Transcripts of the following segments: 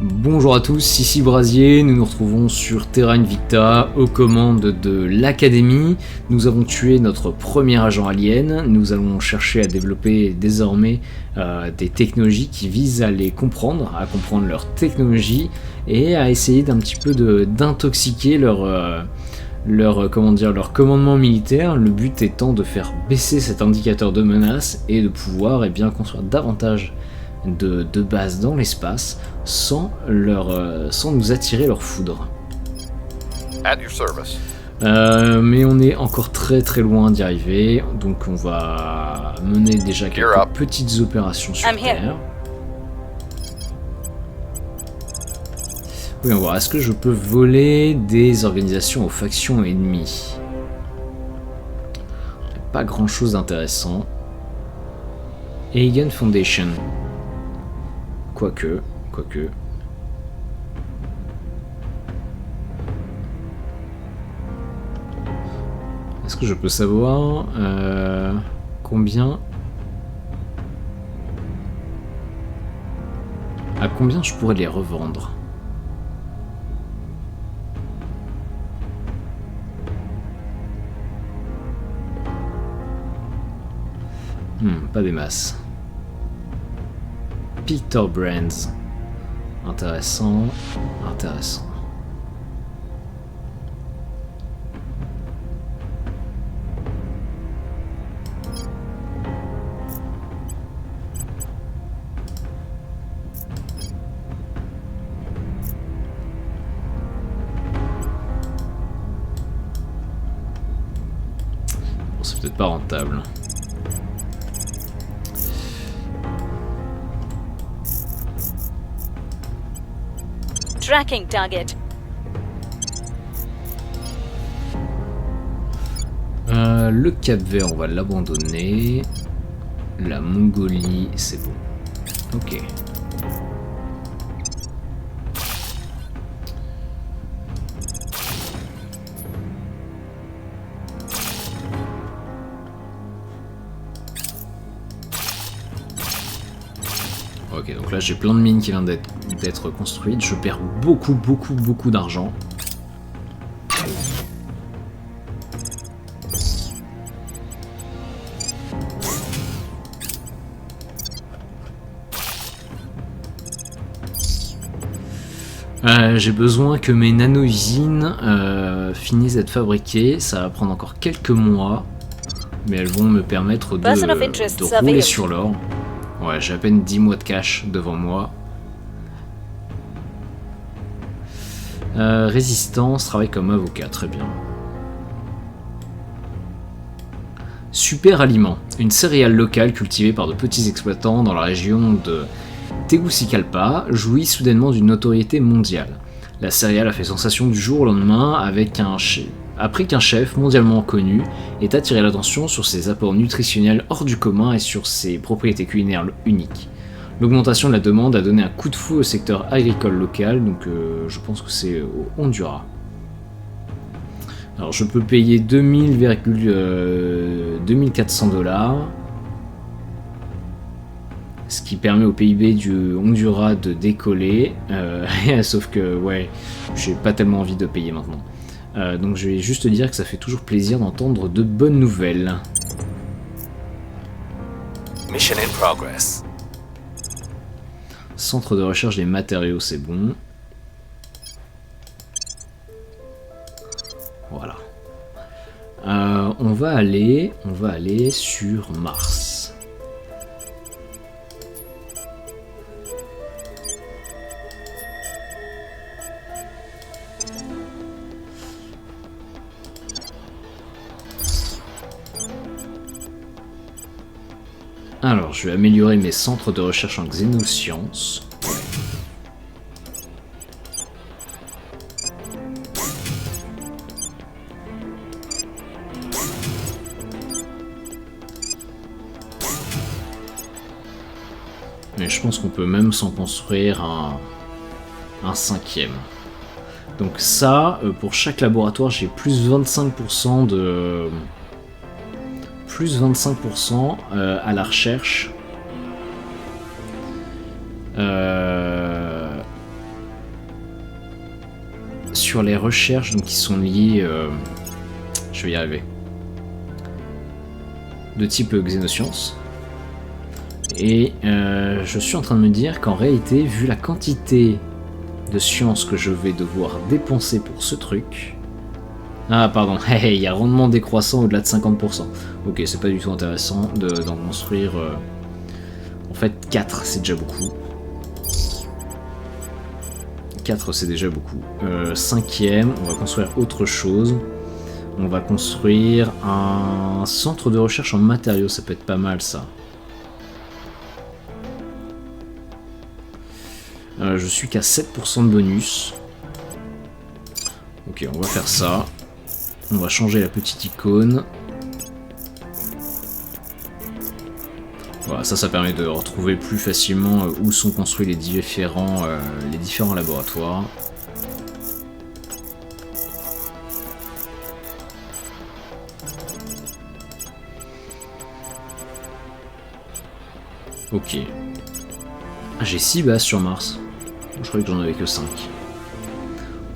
Bonjour à tous, ici Brasier, nous nous retrouvons sur Terra Invicta aux commandes de l'Académie. Nous avons tué notre premier agent alien, nous allons chercher à développer désormais des technologies qui visent à les comprendre, à comprendre leur technologie et à essayer d'un petit peu d'intoxiquer leur commandement militaire, le but étant de faire baisser cet indicateur de menace et de pouvoir construire davantage de bases dans l'espace sans nous attirer leur foudre. At your service. Mais on est encore très très loin d'y arriver, donc on va mener déjà quelques petites opérations sur Terre. Oui, on va voir, est-ce que je peux voler des organisations aux factions ennemies? Pas grand chose d'intéressant. Hagen Foundation. Quoique. Est-ce que je peux savoir combien... À combien je pourrais les revendre? Pas des masses. Peter Brands. Intéressant. Bon, c'est peut-être pas rentable. Tracking target. Le Cap Vert, on va l'abandonner. La Mongolie, c'est bon. Ok. Ok, donc là j'ai plein de mines qui viennent d'être construites. Je perds beaucoup d'argent. J'ai besoin que mes nano-usines finissent d'être fabriquées. Ça va prendre encore quelques mois, mais elles vont me permettre de rouler sur l'or. Ouais, j'ai à peine 10 mois de cash devant moi. Résistance, travaille comme avocat, très bien. Super Aliment, une céréale locale cultivée par de petits exploitants dans la région de Tegucigalpa, jouit soudainement d'une notoriété mondiale. La céréale a fait sensation du jour au lendemain après qu'un chef mondialement connu ait attiré l'attention sur ses apports nutritionnels hors du commun et sur ses propriétés culinaires uniques. L'augmentation de la demande a donné un coup de fou au secteur agricole local, donc je pense que c'est au Honduras. Alors je peux payer 2400 $, ce qui permet au PIB du Honduras de décoller, sauf que ouais, j'ai pas tellement envie de payer maintenant. Donc je vais juste dire que ça fait toujours plaisir d'entendre de bonnes nouvelles. Mission in progress. Centre de recherche des matériaux, c'est bon. Voilà. On va aller sur Mars. Alors, je vais améliorer mes centres de recherche en xénosciences. Mais je pense qu'on peut même s'en construire un cinquième. Donc ça, pour chaque laboratoire, j'ai plus 25% de... plus 25% à la recherche. sur les recherches donc, qui sont liées... je vais y arriver. De type xénosciences. Et je suis en train de me dire qu'en réalité, vu la quantité de sciences que je vais devoir dépenser pour ce truc... Ah pardon, il y a rendement décroissant au-delà de 50%. Ok, c'est pas du tout intéressant d'en construire... En fait, 4, c'est déjà beaucoup. 4, c'est déjà beaucoup. 5e, on va construire autre chose. On va construire un centre de recherche en matériaux, ça peut être pas mal ça. Je suis qu'à 7% de bonus. Ok, on va faire ça. On va changer la petite icône. Voilà, ça permet de retrouver plus facilement où sont construits les différents laboratoires. Ok. J'ai 6 bases sur Mars. Je croyais que j'en avais que 5.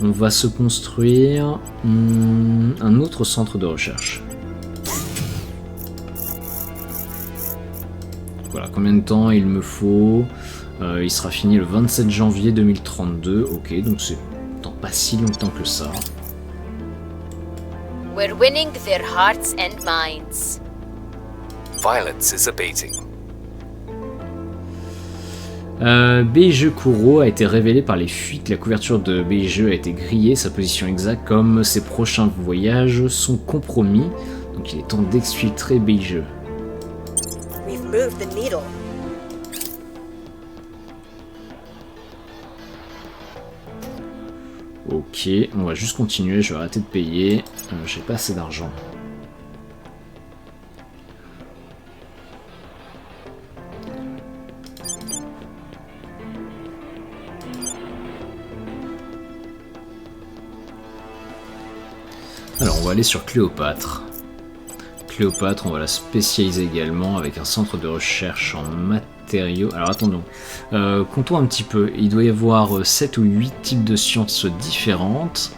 On va se construire un autre centre de recherche. Voilà, combien de temps il me faut? Il sera fini le 27 janvier 2032. Ok, donc c'est dans pas si longtemps que ça. We're winning their hearts and minds. Violence is abating. BIG Kuro a été révélé par les fuites. La couverture de BIG a été grillée, sa position exacte comme ses prochains voyages sont compromis. Donc il est temps d'exfiltrer BIG. We've moved the needle. Ok, on va juste continuer, je vais arrêter de payer. J'ai pas assez d'argent. Alors on va aller sur Cléopâtre. Cléopâtre, on va la spécialiser également avec un centre de recherche en matériaux. Alors attendons, comptons un petit peu. Il doit y avoir 7 ou 8 types de sciences différentes.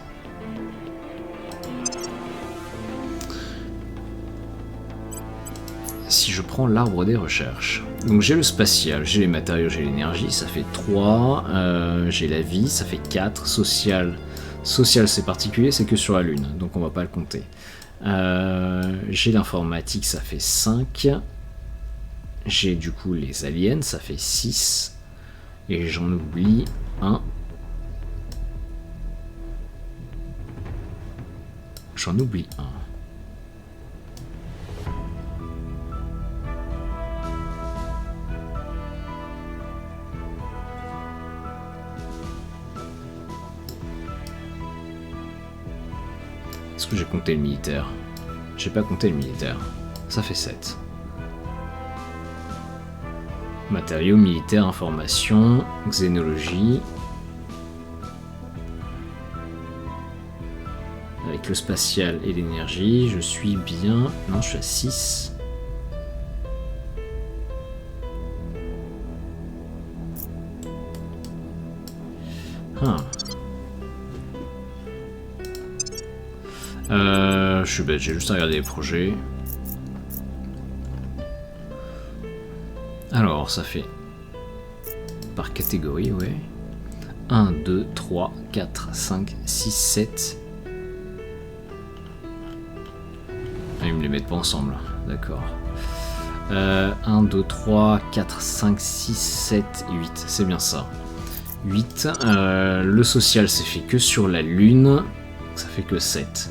Si je prends l'arbre des recherches. Donc j'ai le spatial, j'ai les matériaux, j'ai l'énergie, ça fait 3. J'ai la vie, ça fait 4. Social c'est particulier, c'est que sur la Lune, donc on va pas le compter. J'ai l'informatique, ça fait 5. J'ai du coup les aliens, ça fait 6. Et j'en oublie un. J'en oublie un. Est-ce que j'ai compté le militaire? J'ai pas compté le militaire. Ça fait 7. Matériaux, militaires, information, xénologie. Avec le spatial et l'énergie, je suis bien... Non, je suis à 6. Je suis bête, j'ai juste à regarder les projets. Alors, ça fait par catégorie, ouais. 1, 2, 3, 4, 5, 6, 7. Ah, ils me les mettent pas ensemble, d'accord. 1, 2, 3, 4, 5, 6, 7 et 8, c'est bien ça. 8. Le social, c'est fait que sur la Lune, ça fait que 7.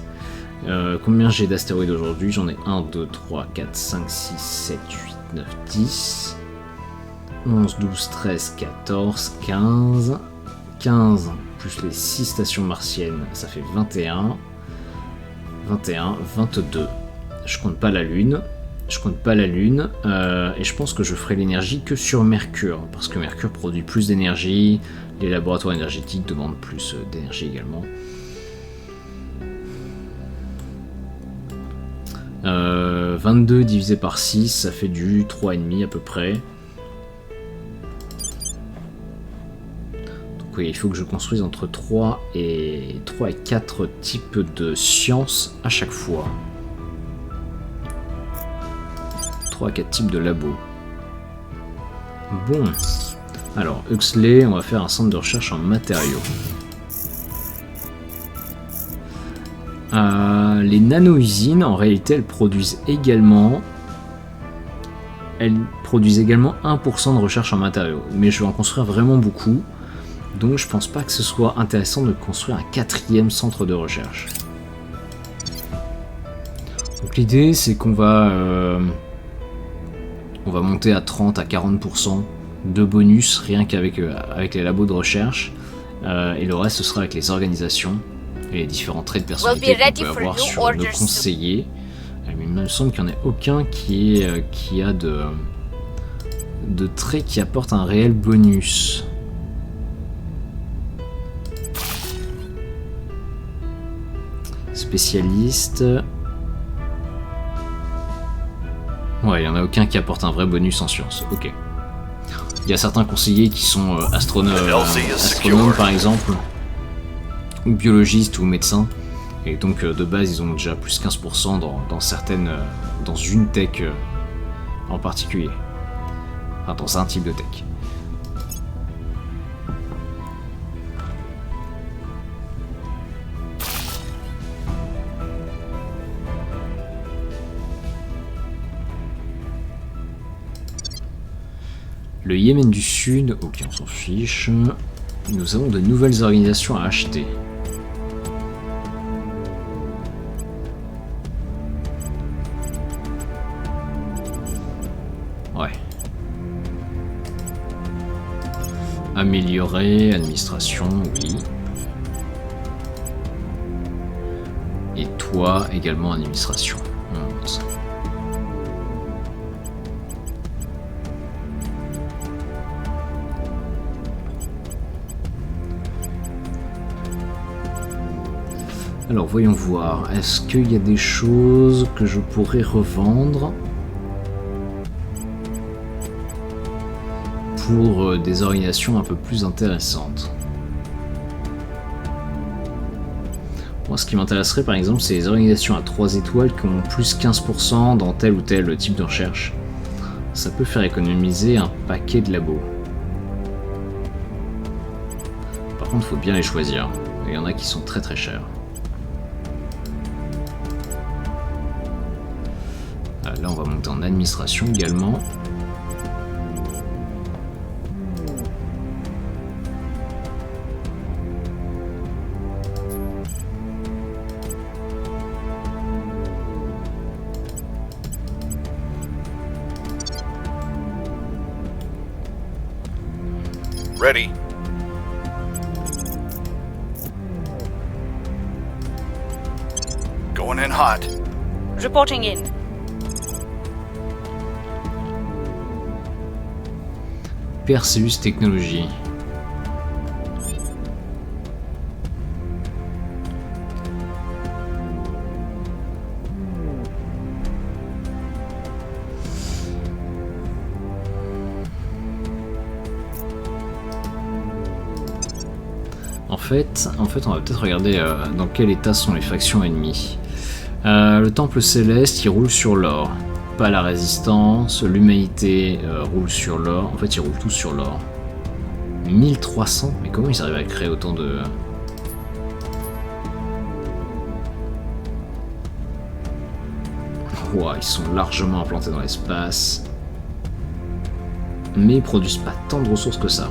Combien j'ai d'astéroïdes aujourd'hui? J'en ai 1, 2, 3, 4, 5, 6, 7, 8, 9, 10, 11, 12, 13, 14, 15, 15 plus les 6 stations martiennes, ça fait 21, 21, 22. Je compte pas la Lune, et je pense que je ferai l'énergie que sur Mercure, parce que Mercure produit plus d'énergie, les laboratoires énergétiques demandent plus d'énergie également. 22 divisé par 6, ça fait du 3,5 à peu près. Donc oui, il faut que je construise entre 3 et 4 types de sciences à chaque fois. 3 à 4 types de labos. Bon. Alors, Huxley, on va faire un centre de recherche en matériaux. Les nano-usines, en réalité, elles produisent également 1% de recherche en matériaux. Mais je vais en construire vraiment beaucoup. Donc je pense pas que ce soit intéressant de construire un 4e centre de recherche. Donc l'idée, c'est qu'on va monter à 30 à 40% de bonus rien qu'avec avec les labos de recherche. Et le reste, ce sera avec les organisations et les différents traits de personnalité qu'on peut avoir sur le conseiller. Mais il me semble qu'il n'y en a aucun qui a de traits qui apportent un réel bonus. Spécialiste. Ouais, il n'y en a aucun qui apporte un vrai bonus en sciences. Ok. Il y a certains conseillers qui sont astronomes par exemple, ou biologistes ou médecins. Et donc de base ils ont déjà plus 15% dans une tech en particulier. Enfin dans un type de tech. Le Yémen du Sud, ok on s'en fiche. Nous avons de nouvelles organisations à acheter. Ouais. Améliorer, administration, oui. Et toi également administration. Alors voyons voir, est-ce qu'il y a des choses que je pourrais revendre pour des organisations un peu plus intéressantes? Moi ce qui m'intéresserait par exemple c'est les organisations à 3 étoiles qui ont plus 15% dans tel ou tel type de recherche. Ça peut faire économiser un paquet de labos. Par contre il faut bien les choisir, il y en a qui sont très très chers. Là on va monter en administration également. Ready. Going in hot. Reporting in. Perseus Technologies. En fait, on va peut-être regarder dans quel état sont les factions ennemies. Le Temple Céleste, il roule sur l'or. Pas la résistance, l'humanité roule sur l'or. En fait, ils roulent tous sur l'or. 1300, mais comment ils arrivent à créer autant de... Wow, ils sont largement implantés dans l'espace. Mais ils produisent pas tant de ressources que ça.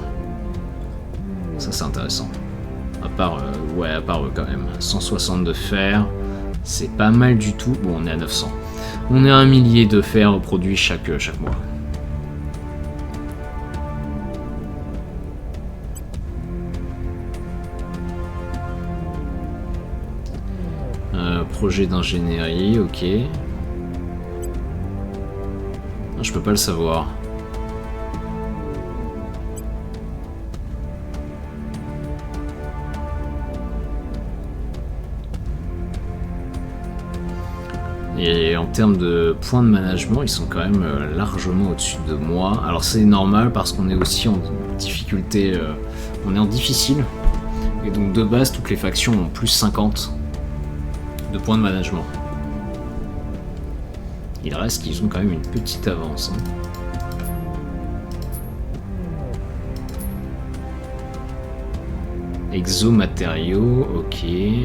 Ça, c'est intéressant. À part eux quand même. 160 de fer, c'est pas mal du tout. Bon, on est à 900. On est à 1 millier de fer produit chaque mois. Projet d'ingénierie, ok. Ah, je peux pas le savoir. Et en termes de points de management, ils sont quand même largement au-dessus de moi. Alors c'est normal parce qu'on est aussi en difficulté On est en difficile. Et donc de base, toutes les factions ont plus 50 de points de management. Il reste qu'ils ont quand même une petite avance. Exomatériaux, ok. Ils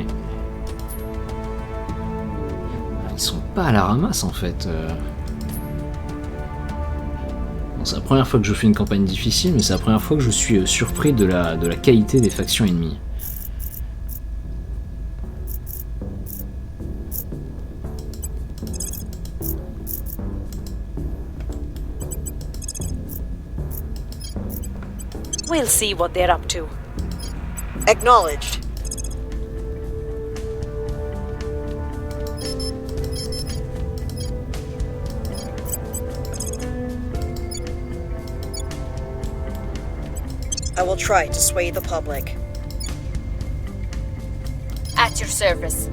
sont pas à la ramasse en fait. Bon, c'est la première fois que je fais une campagne difficile, mais c'est la première fois que je suis surpris de la qualité des factions ennemies. We'll see what they're up to. Acknowledged. I will try to sway the public. At your service.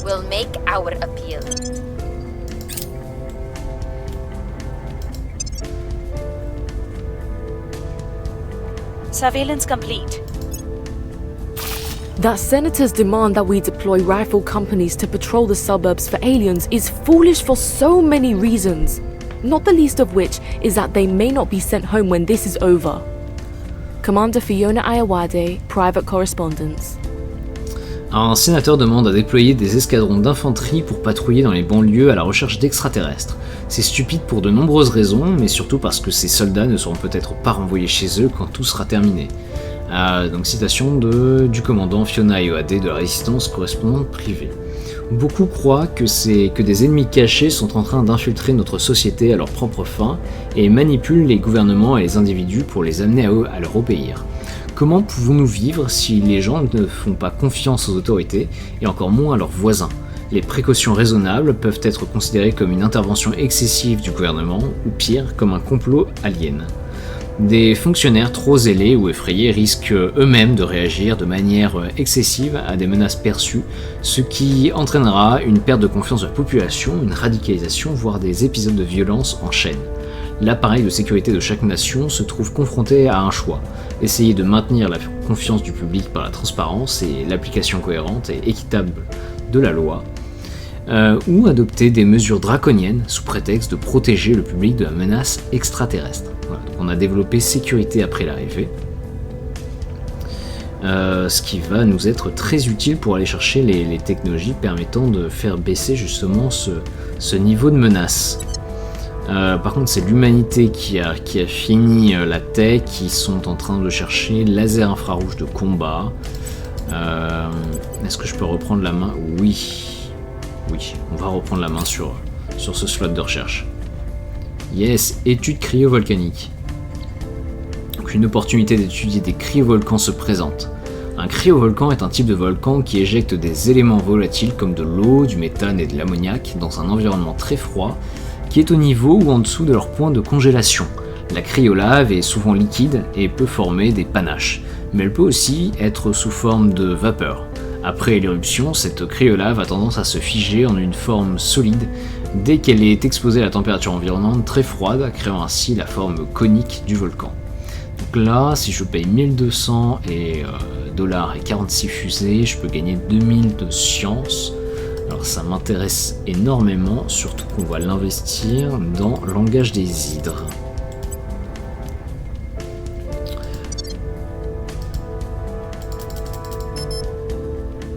We'll make our appeal. Surveillance complete. That senators demand that we deploy rifle companies to patrol the suburbs for aliens is foolish for so many reasons, not the least of which is that they may not be sent home when this is over. Commander Fiona Ayawade, Private Correspondence. Un sénateur demande à déployer des escadrons d'infanterie pour patrouiller dans les banlieues à la recherche d'extraterrestres. C'est stupide pour de nombreuses raisons, mais surtout parce que ces soldats ne seront peut-être pas renvoyés chez eux quand tout sera terminé. Donc citation du commandant Fiona Ayawade de la résistance correspondante privée. Beaucoup croient que des ennemis cachés sont en train d'infiltrer notre société à leurs propres fins et manipulent les gouvernements et les individus pour les amener à leur obéir. Comment pouvons-nous vivre si les gens ne font pas confiance aux autorités et encore moins à leurs voisins ? Les précautions raisonnables peuvent être considérées comme une intervention excessive du gouvernement ou pire, comme un complot alien. Des fonctionnaires trop zélés ou effrayés risquent eux-mêmes de réagir de manière excessive à des menaces perçues, ce qui entraînera une perte de confiance de la population, une radicalisation, voire des épisodes de violence en chaîne. L'appareil de sécurité de chaque nation se trouve confronté à un choix. Essayer de maintenir la confiance du public par la transparence et l'application cohérente et équitable de la loi, ou adopter des mesures draconiennes sous prétexte de protéger le public de la menace extraterrestre. Voilà, donc on a développé sécurité après l'arrivée, ce qui va nous être très utile pour aller chercher les technologies permettant de faire baisser justement ce niveau de menace. Par contre, c'est l'humanité qui a fini la tech, qui sont en train de chercher laser infrarouge de combat. Est-ce que je peux reprendre la main ? Oui, on va reprendre la main sur ce slot de recherche. Yes, étude cryovolcanique. Donc une opportunité d'étudier des cryovolcans se présente. Un cryovolcan est un type de volcan qui éjecte des éléments volatiles comme de l'eau, du méthane et de l'ammoniac dans un environnement très froid qui est au niveau ou en dessous de leur point de congélation. La cryolave est souvent liquide et peut former des panaches, mais elle peut aussi être sous forme de vapeur. Après l'éruption, cette cryolave a tendance à se figer en une forme solide dès qu'elle est exposée à la température environnante très froide, créant ainsi la forme conique du volcan. Donc là, si je paye 1200 dollars et 46 fusées, je peux gagner 2000 de science. Alors ça m'intéresse énormément, surtout qu'on va l'investir dans Langage des hydres.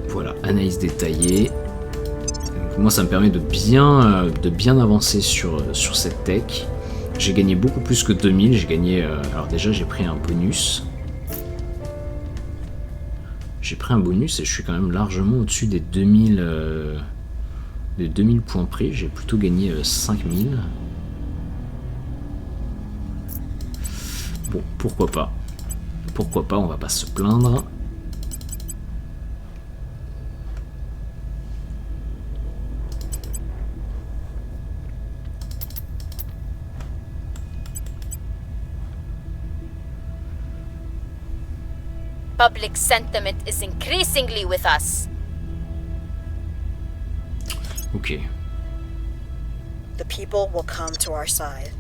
Voilà, analyse détaillée. Donc moi ça me permet de bien avancer sur cette tech. J'ai gagné beaucoup plus que 2000, j'ai gagné... alors déjà j'ai pris un bonus. J'ai pris un bonus et je suis quand même largement au-dessus des 2000 points pris. J'ai plutôt gagné 5000. Bon, pourquoi pas. Pourquoi pas, on va pas se plaindre. Public sentiment is increasingly with us. Ok. the people will come to our side.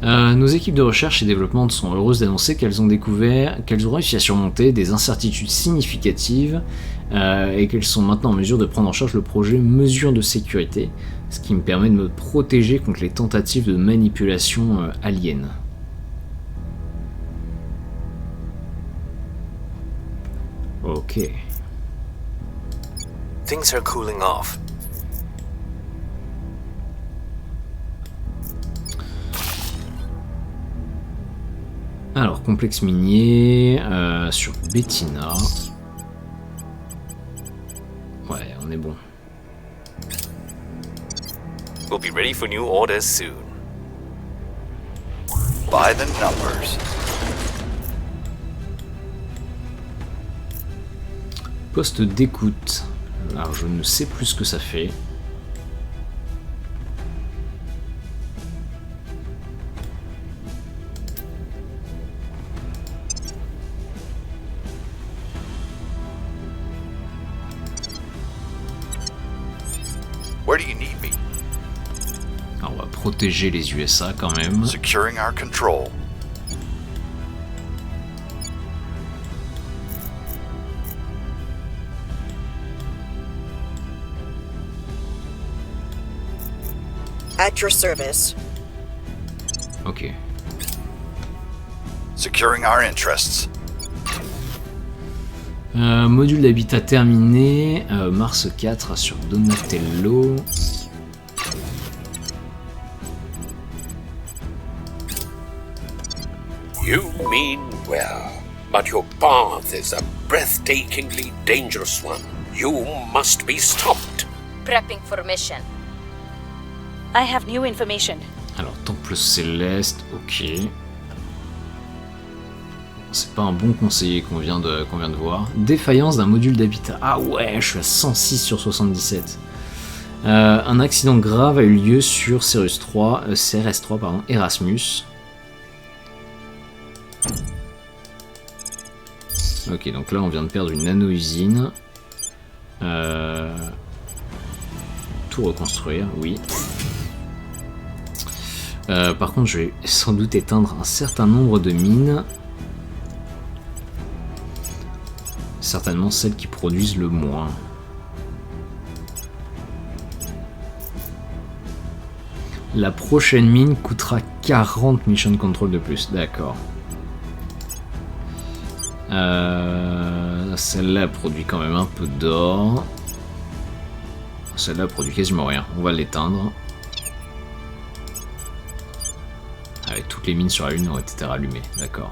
Nos équipes de recherche et développement sont heureuses d'annoncer qu'elles ont réussi à surmonter des incertitudes significatives et qu'elles sont maintenant en mesure de prendre en charge le projet Mesures de sécurité, ce qui me permet de me protéger contre les tentatives de manipulation aliens. Ok. Things are cooling off. Alors, complexe minier sur Bettina. Ouais, on est bon. We'll be ready for new orders soon. By the numbers. Poste d'écoute. Alors, je ne sais plus ce que ça fait. Where do you need me? Alors, on va protéger les USA quand même. Securing our control. At your service. Ok. Securing our interests. Module d'habitat terminé. Mars 4 sur Donatello. You mean well, but your path is a breathtakingly dangerous one. You must be stopped. Prepping for mission. I have new information. Alors, Temple Céleste, ok. C'est pas un bon conseiller qu'on vient de voir. Défaillance d'un module d'habitat. Ah ouais, je suis à 106 sur 77. Un accident grave a eu lieu sur CRS3, pardon, Erasmus. Ok, donc là on vient de perdre une nano-usine. Tout reconstruire, oui. Par contre, je vais sans doute éteindre un certain nombre de mines. Certainement celles qui produisent le moins. La prochaine mine coûtera 40 mission control de plus, d'accord. Celle-là produit quand même un peu d'or. Celle-là produit quasiment rien, on va l'éteindre. Avec toutes les mines sur la Lune ont été rallumées, d'accord.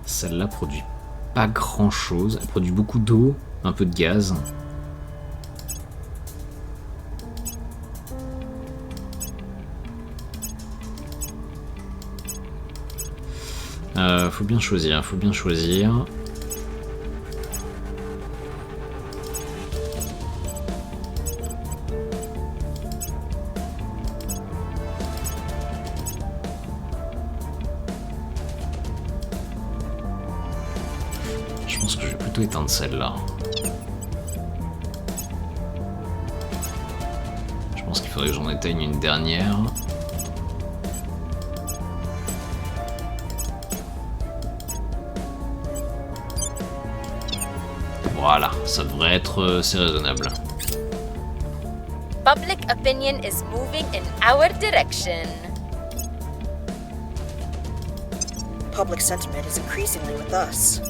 Celle-là produit pas grand chose, elle produit beaucoup d'eau, un peu de gaz. Faut bien choisir, faut bien choisir. Je pense que je vais plutôt éteindre celle-là. Je pense qu'il faudrait que j'en éteigne une dernière. Voilà, ça devrait être c'est raisonnable. Public opinion is moving in our direction. Public sentiment is increasingly with us.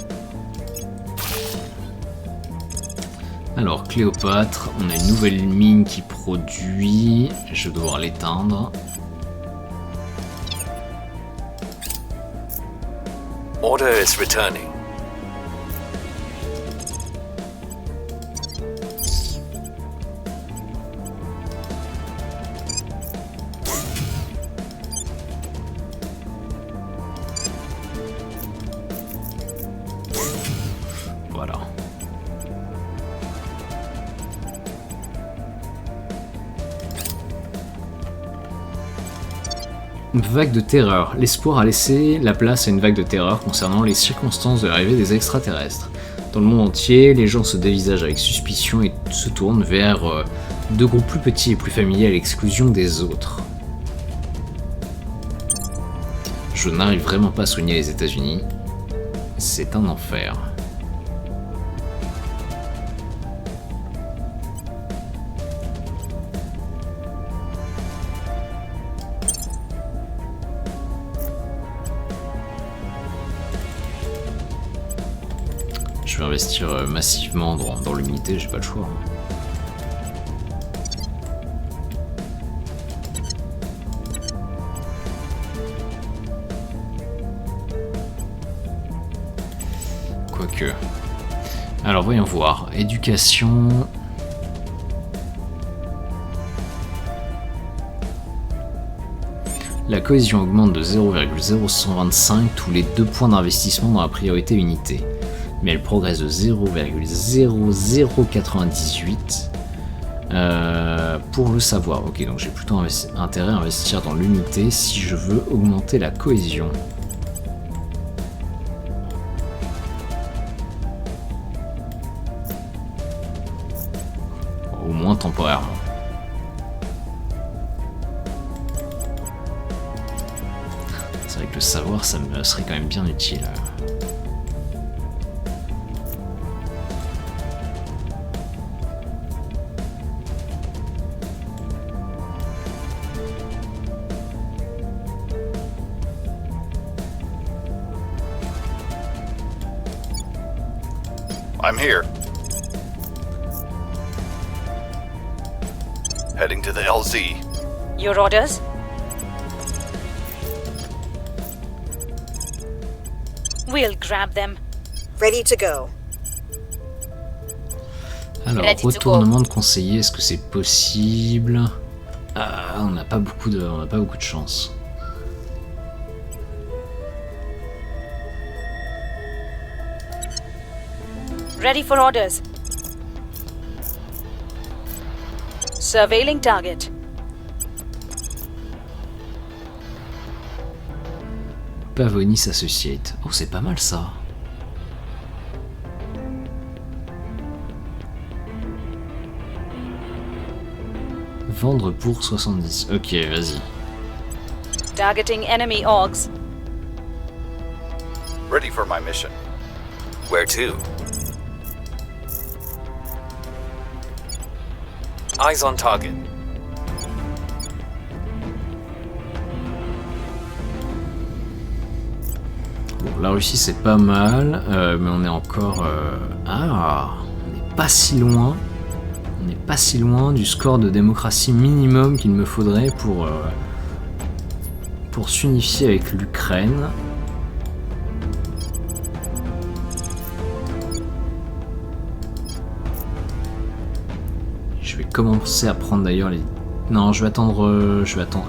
Alors, Cléopâtre, on a une nouvelle mine qui produit. Je vais devoir l'éteindre. Order is returning. Voilà. Vague de terreur. L'espoir a laissé la place à une vague de terreur concernant les circonstances de l'arrivée des extraterrestres. Dans le monde entier, les gens se dévisagent avec suspicion et se tournent vers deux groupes plus petits et plus familiers à l'exclusion des autres. Je n'arrive vraiment pas à soigner les États-Unis. C'est un enfer. Je vais investir massivement dans l'unité, j'ai pas le choix. Quoique. Alors voyons voir. Éducation. La cohésion augmente de 0,0125 tous les 2 points d'investissement dans la priorité unité. Mais elle progresse de 0,0098 pour le savoir. Ok, donc j'ai plutôt intérêt à investir dans l'unité si je veux augmenter la cohésion. Au moins temporairement. C'est vrai que le savoir, ça me serait quand même bien utile. I'm here. Heading to the LZ. Your orders? We'll grab them. Ready to go. Alors, Ready to retournement de conseiller, est-ce que c'est possible? On n'a pas beaucoup de chance. Ready for orders. Surveilling target. Pavonis Associate. Oh, c'est pas mal ça. Vendre pour 70. Ok, vas-y. Targeting enemy orgs. Ready for my mission. Where to? Eyes on target. Bon, la Russie c'est pas mal, mais on est encore... on n'est pas si loin. On n'est pas si loin du score de démocratie minimum qu'il me faudrait pour s'unifier avec l'Ukraine. Je vais commencer à prendre d'ailleurs les... Non, je vais attendre... Attends.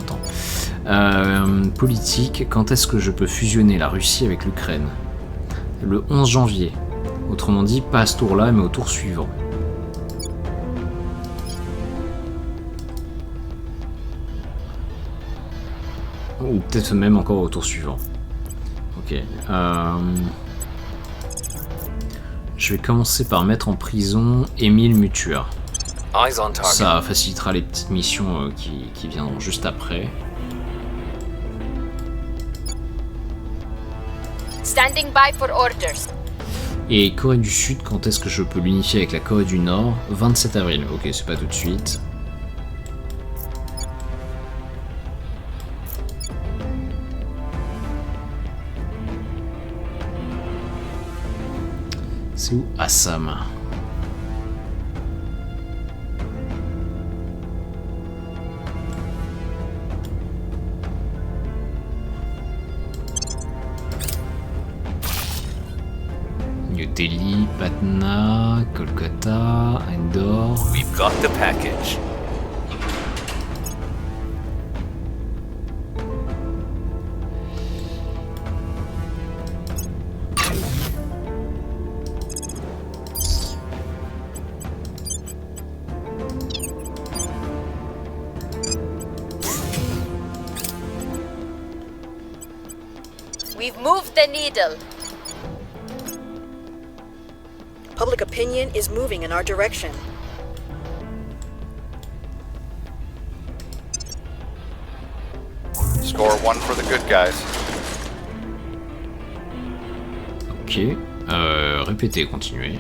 Politique, quand est-ce que je peux fusionner la Russie avec l'Ukraine? Le 11 janvier. Autrement dit, pas à ce tour-là, mais au tour suivant. Ou peut-être même encore au tour suivant. Ok. Je vais commencer par mettre en prison Émile Mutua. Eyes on target. Ça facilitera les petites missions qui viendront juste après. Standing by for orders. Et Corée du Sud, quand est-ce que je peux l'unifier avec la Corée du Nord? 27 avril. Ok, c'est pas tout de suite. C'est où? Assam. New Delhi, Patna, Kolkata, Indore. We've got the package. We've moved the needle. Public opinion is moving in our direction. Score 1 for the good guys. Ok. Répétez, continuez.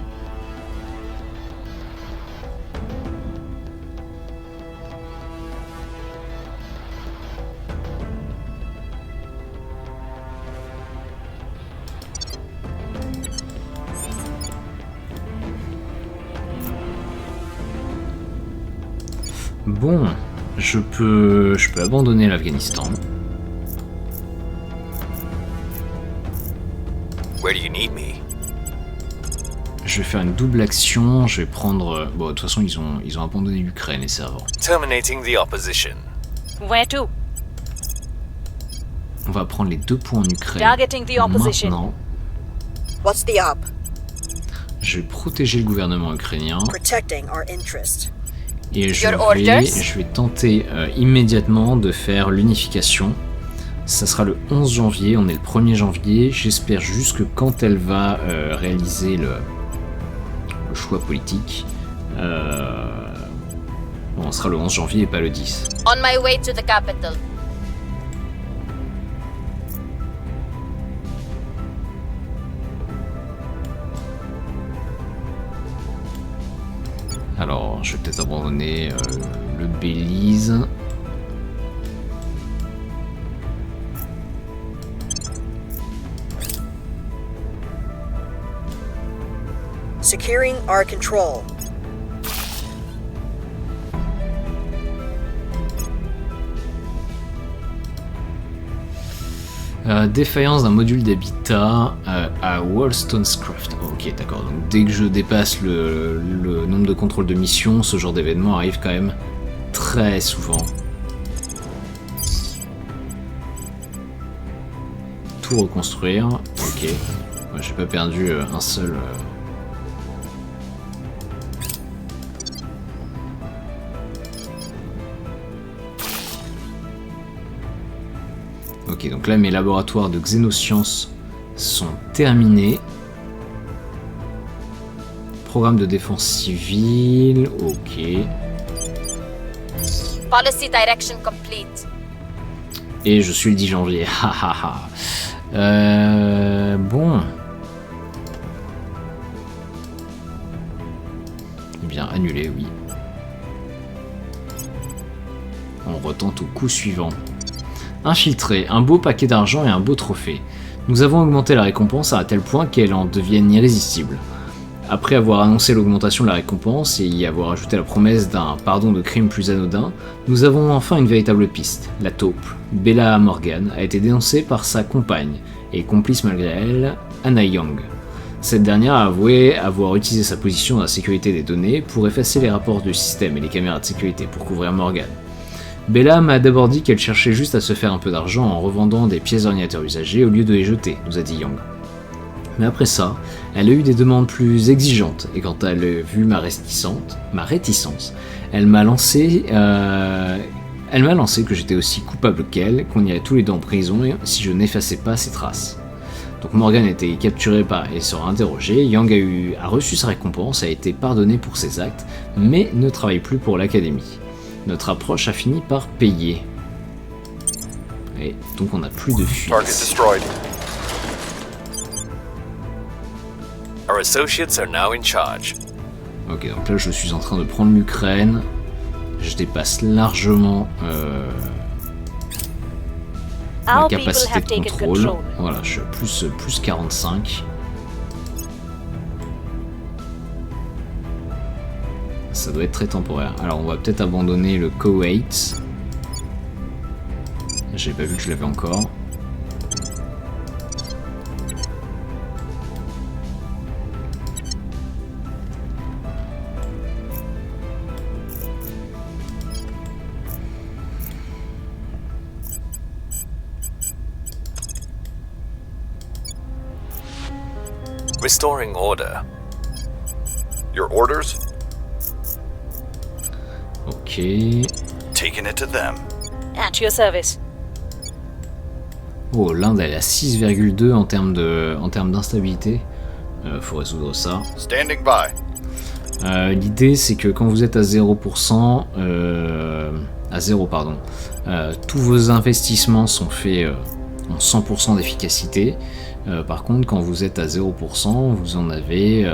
Bon, je peux abandonner l'Afghanistan. Where do you need me? Je vais faire une double action, je vais prendre... Bon, de toute façon, ils ont abandonné l'Ukraine, les servants. Terminating the opposition. Where to? On va prendre les 2 points en Ukraine. Targeting the opposition. Maintenant, What's the op? je vais protéger le gouvernement ukrainien. Protecting our interest. Et Your orders? je vais tenter immédiatement de faire l'unification. Ça sera le 11 janvier, on est le 1er janvier. J'espère juste que quand elle va réaliser le choix politique, on sera le 11 janvier et pas le 10. On my way to the capital. Alors, je vais peut-être abandonner le Belize. Securing our control. Défaillance d'un module d'habitat à Wollstonecraft. Ok, d'accord. Donc dès que je dépasse le nombre de contrôles de mission, ce genre d'événement arrive quand même très souvent. Tout reconstruire. Ok. Ouais, j'ai pas perdu un seul. Ok, donc là mes laboratoires de xénosciences sont terminés. Programme de défense civile, ok. Policy direction complete. Et je suis le 10 janvier, hahaha. Bon. Eh bien, annulé, oui. On retente au coup suivant. Infiltré, un beau paquet d'argent et un beau trophée. Nous avons augmenté la récompense à tel point qu'elle en devienne irrésistible. Après avoir annoncé l'augmentation de la récompense et y avoir ajouté la promesse d'un pardon de crime plus anodin, nous avons enfin une véritable piste. La taupe, Bella Morgan, a été dénoncée par sa compagne, et complice malgré elle, Anna Young. Cette dernière a avoué avoir utilisé sa position dans la sécurité des données pour effacer les rapports du système et les caméras de sécurité pour couvrir Morgan. Bella m'a d'abord dit qu'elle cherchait juste à se faire un peu d'argent en revendant des pièces d'ordinateur usagées au lieu de les jeter, nous a dit Young. Mais après ça, elle a eu des demandes plus exigeantes, et quand elle a vu ma réticence, elle m'a lancé que j'étais aussi coupable qu'elle, qu'on irait tous les deux en prison si je n'effaçais pas ses traces. Donc Morgan a été capturé et sera interrogé, Young a reçu sa récompense, a été pardonné pour ses actes, mais ne travaille plus pour l'académie. Notre approche a fini par payer. Et donc on n'a plus de fuite. Target destroyed. Our associates are now in charge. Ok, donc là je suis en train de prendre l'Ukraine. Je dépasse largement ma Our people capacité have de taken contrôle. control. Voilà, je suis à plus 45. Ça doit être très temporaire. Alors on va peut-être abandonner le Koweït. J'ai pas vu que je l'avais encore. Restoring order. Your orders? Ok. Taking it to them. At your service. Oh, l'Inde elle est à 6,2 en termes d'instabilité. Faut résoudre ça. Standing by. L'idée c'est que quand vous êtes à 0%, à 0 pardon, tous vos investissements sont faits en 100% d'efficacité. Par contre quand vous êtes à 0%, vous en avez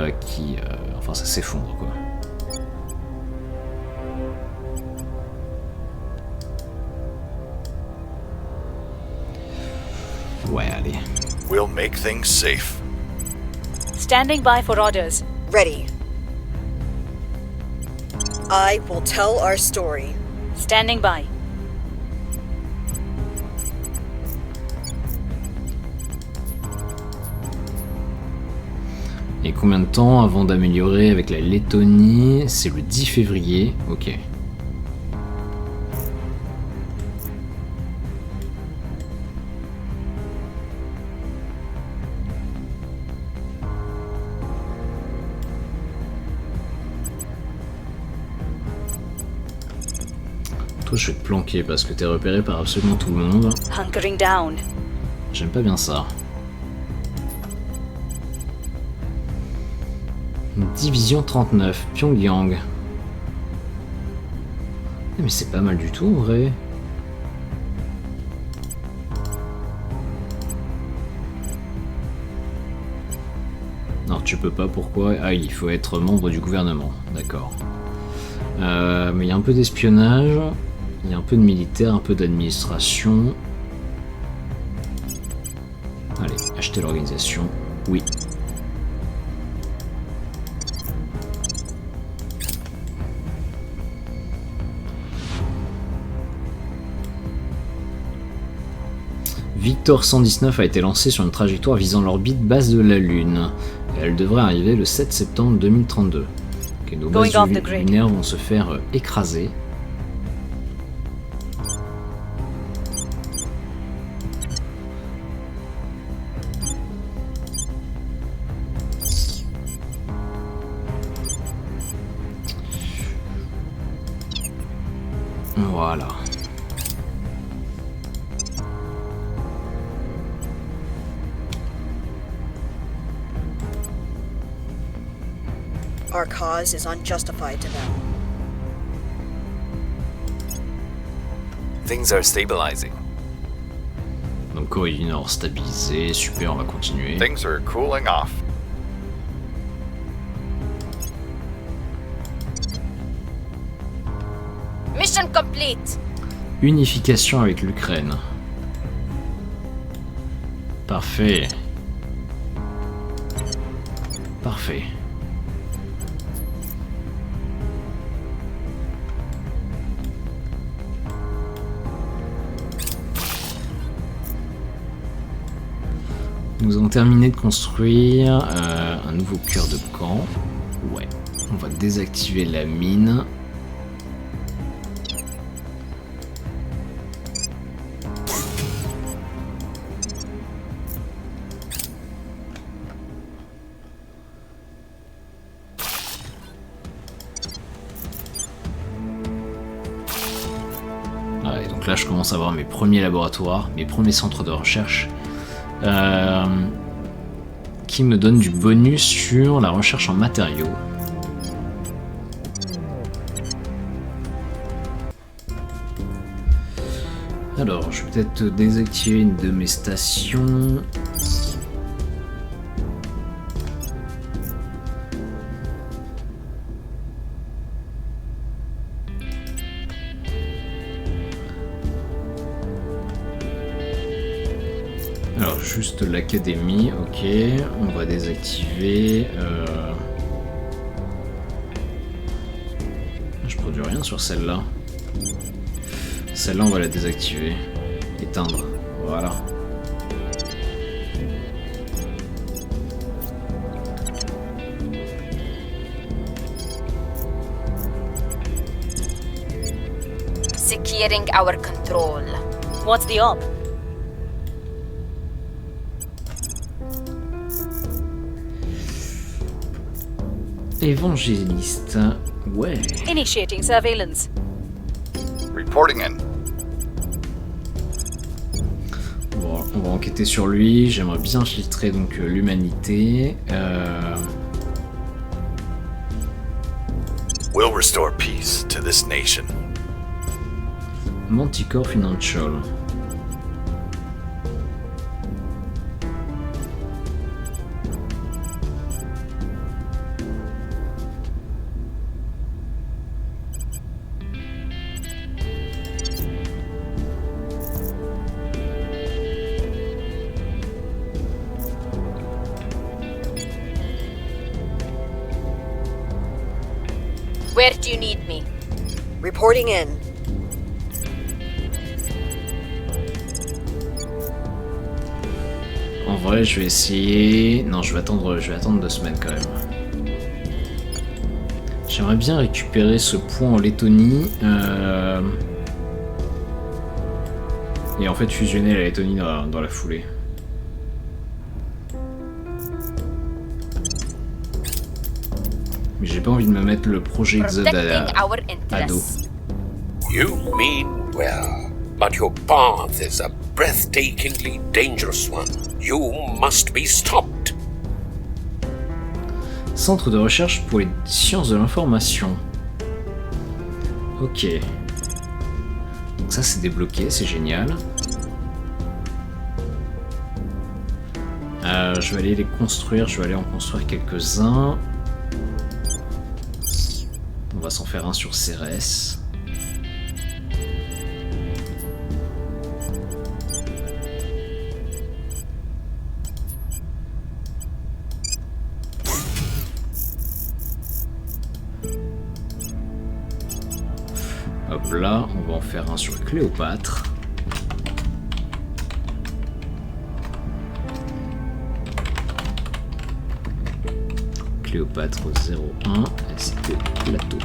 enfin ça s'effondre quoi. Ouais, allez. We'll make things safe. Standing by for orders. Ready. I will tell our story. Standing by. Et combien de temps avant d'améliorer avec la Lettonie? C'est le 10 février, ok. Toi je vais te planquer parce que t'es repéré par absolument tout le monde. Hunkering down. J'aime pas bien ça. Division 39, Pyongyang. Mais c'est pas mal du tout en vrai. Non, tu peux pas, pourquoi? Ah, il faut être membre du gouvernement, d'accord. Mais il y a un peu d'espionnage, il y a un peu de militaire, un peu d'administration. Allez, acheter l'organisation, oui. Victor 119 a été lancée sur une trajectoire visant l'orbite basse de la Lune. Elle devrait arriver le 7 septembre 2032. Okay, nos bases lunaires vont se faire écraser. Voilà. Our cause is unjustified to them. Things are stabilizing. Donc Corée du Nord stabilisé, super, on va continuer. Things are cooling off. Mission complete. Unification avec l'Ukraine. Parfait. Parfait. Nous avons terminé de construire un nouveau cœur de camp. Ouais, on va désactiver la mine. Ouais, donc là je commence à avoir mes premiers laboratoires, mes premiers centres de recherche. Qui me donne du bonus sur la recherche en matériaux. Alors, je vais peut-être désactiver une de mes stations. Alors juste l'académie, ok, on va désactiver. Je produis rien sur celle-là. Celle-là on va la désactiver. Éteindre, voilà. Securing our control. What's the op? Évangéliste, ouais. Initiating surveillance. Reporting in. Bon, On va enquêter sur lui. J'aimerais bien filtrer donc l'humanité. We'll restore peace to this nation. Manticore Financial. Where do you need me? Reporting in. En vrai, je vais essayer... Non, je vais attendre 2 semaines quand même. J'aimerais bien récupérer ce point en Lettonie. Et en fait fusionner la Lettonie dans la foulée. Mais j'ai pas envie de me mettre le projet Exode Protecting our à dos. interests. You mean well, but your path is a breathtakingly dangerous one. You must be stopped. Centre de recherche pour les sciences de l'information. Ok. Donc ça c'est débloqué, c'est génial. Je vais aller les construire, je vais aller en construire quelques-uns. On va s'en faire un sur Cérès. Hop là, on va en faire un sur Cléopâtre. Cléopâtre 01, et c'était Plateau.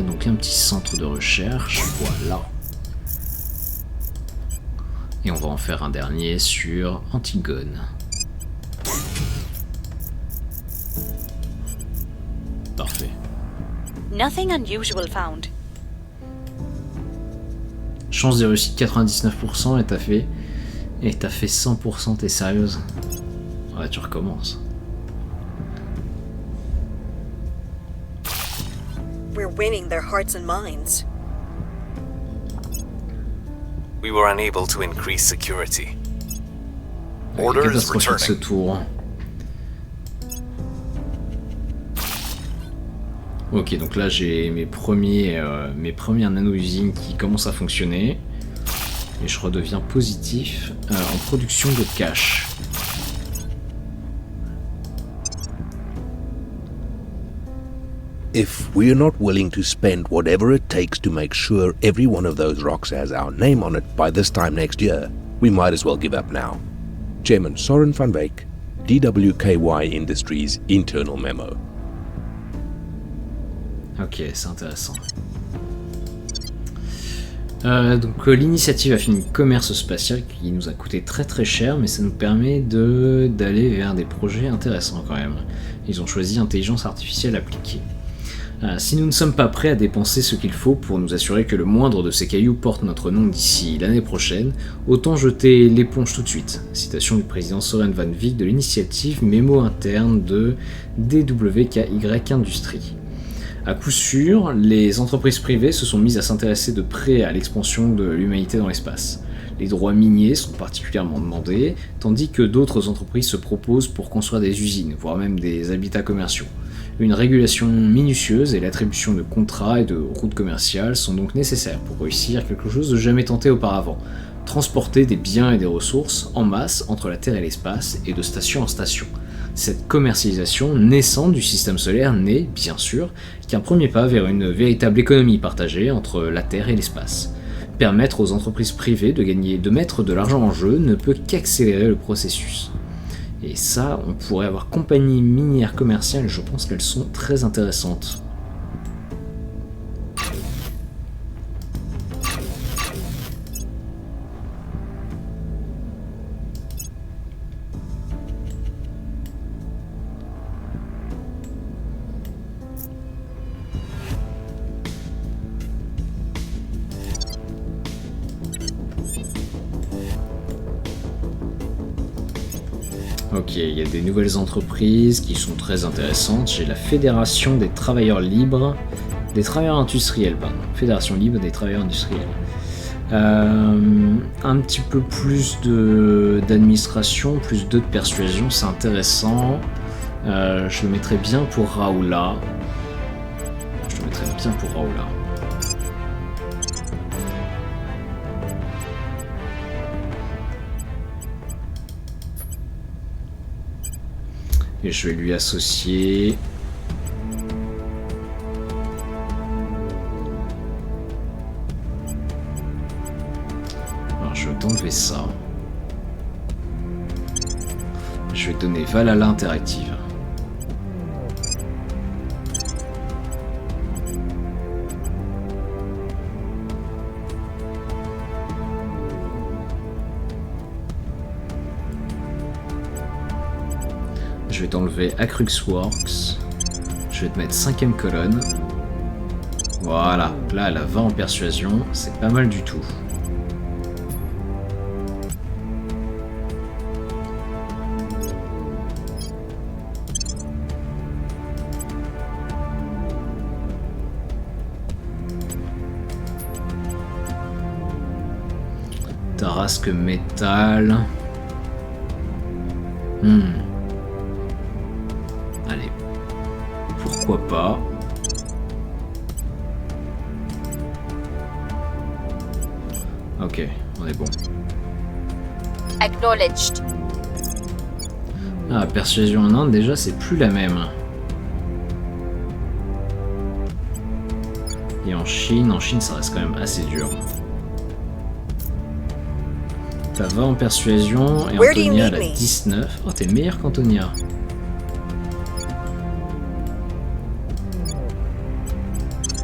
Donc un petit centre de recherche, voilà. Et on va en faire un dernier sur Antigone. Parfait. Nothing unusual found. Chance de réussite 99% et t'as fait 100%, t'es sérieuse? Ouais, tu recommences. We're winning their hearts and minds. We were unable to increase security. Order is Catastrophique ce returning. tour. Ok, donc là j'ai mes premières nano-usines qui commencent à fonctionner. Et je redeviens positif en production de cash. If we're not willing to spend whatever it takes to make sure every one of those rocks has our name on it by this time next year, we might as well give up now. Chairman Soren van Beek, DWKY Industries Internal Memo. Ok, c'est intéressant. Donc l'initiative a fini commerce spatial qui nous a coûté très très cher, mais ça nous permet d'aller vers des projets intéressants quand même. Ils ont choisi intelligence artificielle appliquée. Si nous ne sommes pas prêts à dépenser ce qu'il faut pour nous assurer que le moindre de ces cailloux porte notre nom d'ici l'année prochaine, autant jeter l'éponge tout de suite. Citation du président Soren van Beek de l'initiative mémo interne de DWKY Industries. À coup sûr, les entreprises privées se sont mises à s'intéresser de près à l'expansion de l'humanité dans l'espace. Les droits miniers sont particulièrement demandés, tandis que d'autres entreprises se proposent pour construire des usines, voire même des habitats commerciaux. Une régulation minutieuse et l'attribution de contrats et de routes commerciales sont donc nécessaires pour réussir quelque chose de jamais tenté auparavant. Transporter des biens et des ressources en masse entre la Terre et l'espace et de station en station. Cette commercialisation naissante du système solaire n'est, bien sûr, qu'un premier pas vers une véritable économie partagée entre la Terre et l'espace. Permettre aux entreprises privées de mettre de l'argent en jeu ne peut qu'accélérer le processus. Et ça, on pourrait avoir compagnies minières commerciales, je pense qu'elles sont très intéressantes. Ok, il y a des nouvelles entreprises qui sont très intéressantes. J'ai la Fédération des travailleurs libres, des travailleurs industriels, pardon. Fédération libre des travailleurs industriels. Un petit peu plus d'administration, plus de persuasion, c'est intéressant. Je le mettrais bien pour Raoula. Et je vais lui associer... Alors je vais t'enlever ça. Je vais donner Valhalla Interactive. Je vais t'enlever Acruxworks. Je vais te mettre 5ème colonne. Voilà, là elle a 20 en persuasion, c'est pas mal du tout. Tarasque métal. Allez, pourquoi pas. Ok, on est bon. Acknowledged. Ah, persuasion en Inde, déjà, c'est plus la même. Et en Chine, ça reste quand même assez dur. T'as 20 en persuasion et Antonia elle a 19. Oh, t'es meilleur qu'Antonia.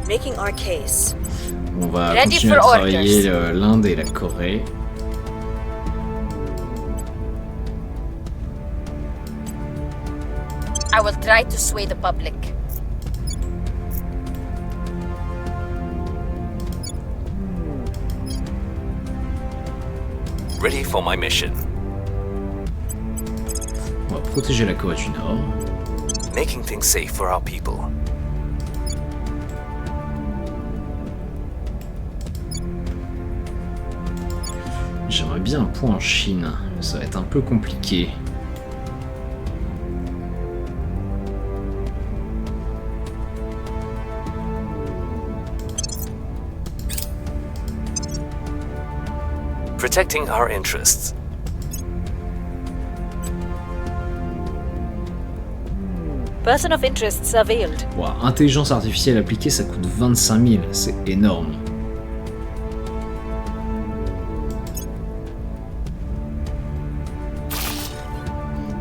Making our case. On va Ready continuer à for travailler l'Inde et la Corée. I will try to sway the public. Ready for my mission. On va protéger la Corée du Nord. Making things safe for our people. J'aimerais bien un point en Chine, mais ça va être un peu compliqué. Protecting our interests. Person of interest surveilled. Wow, intelligence artificielle appliquée, ça coûte 25 000, c'est énorme.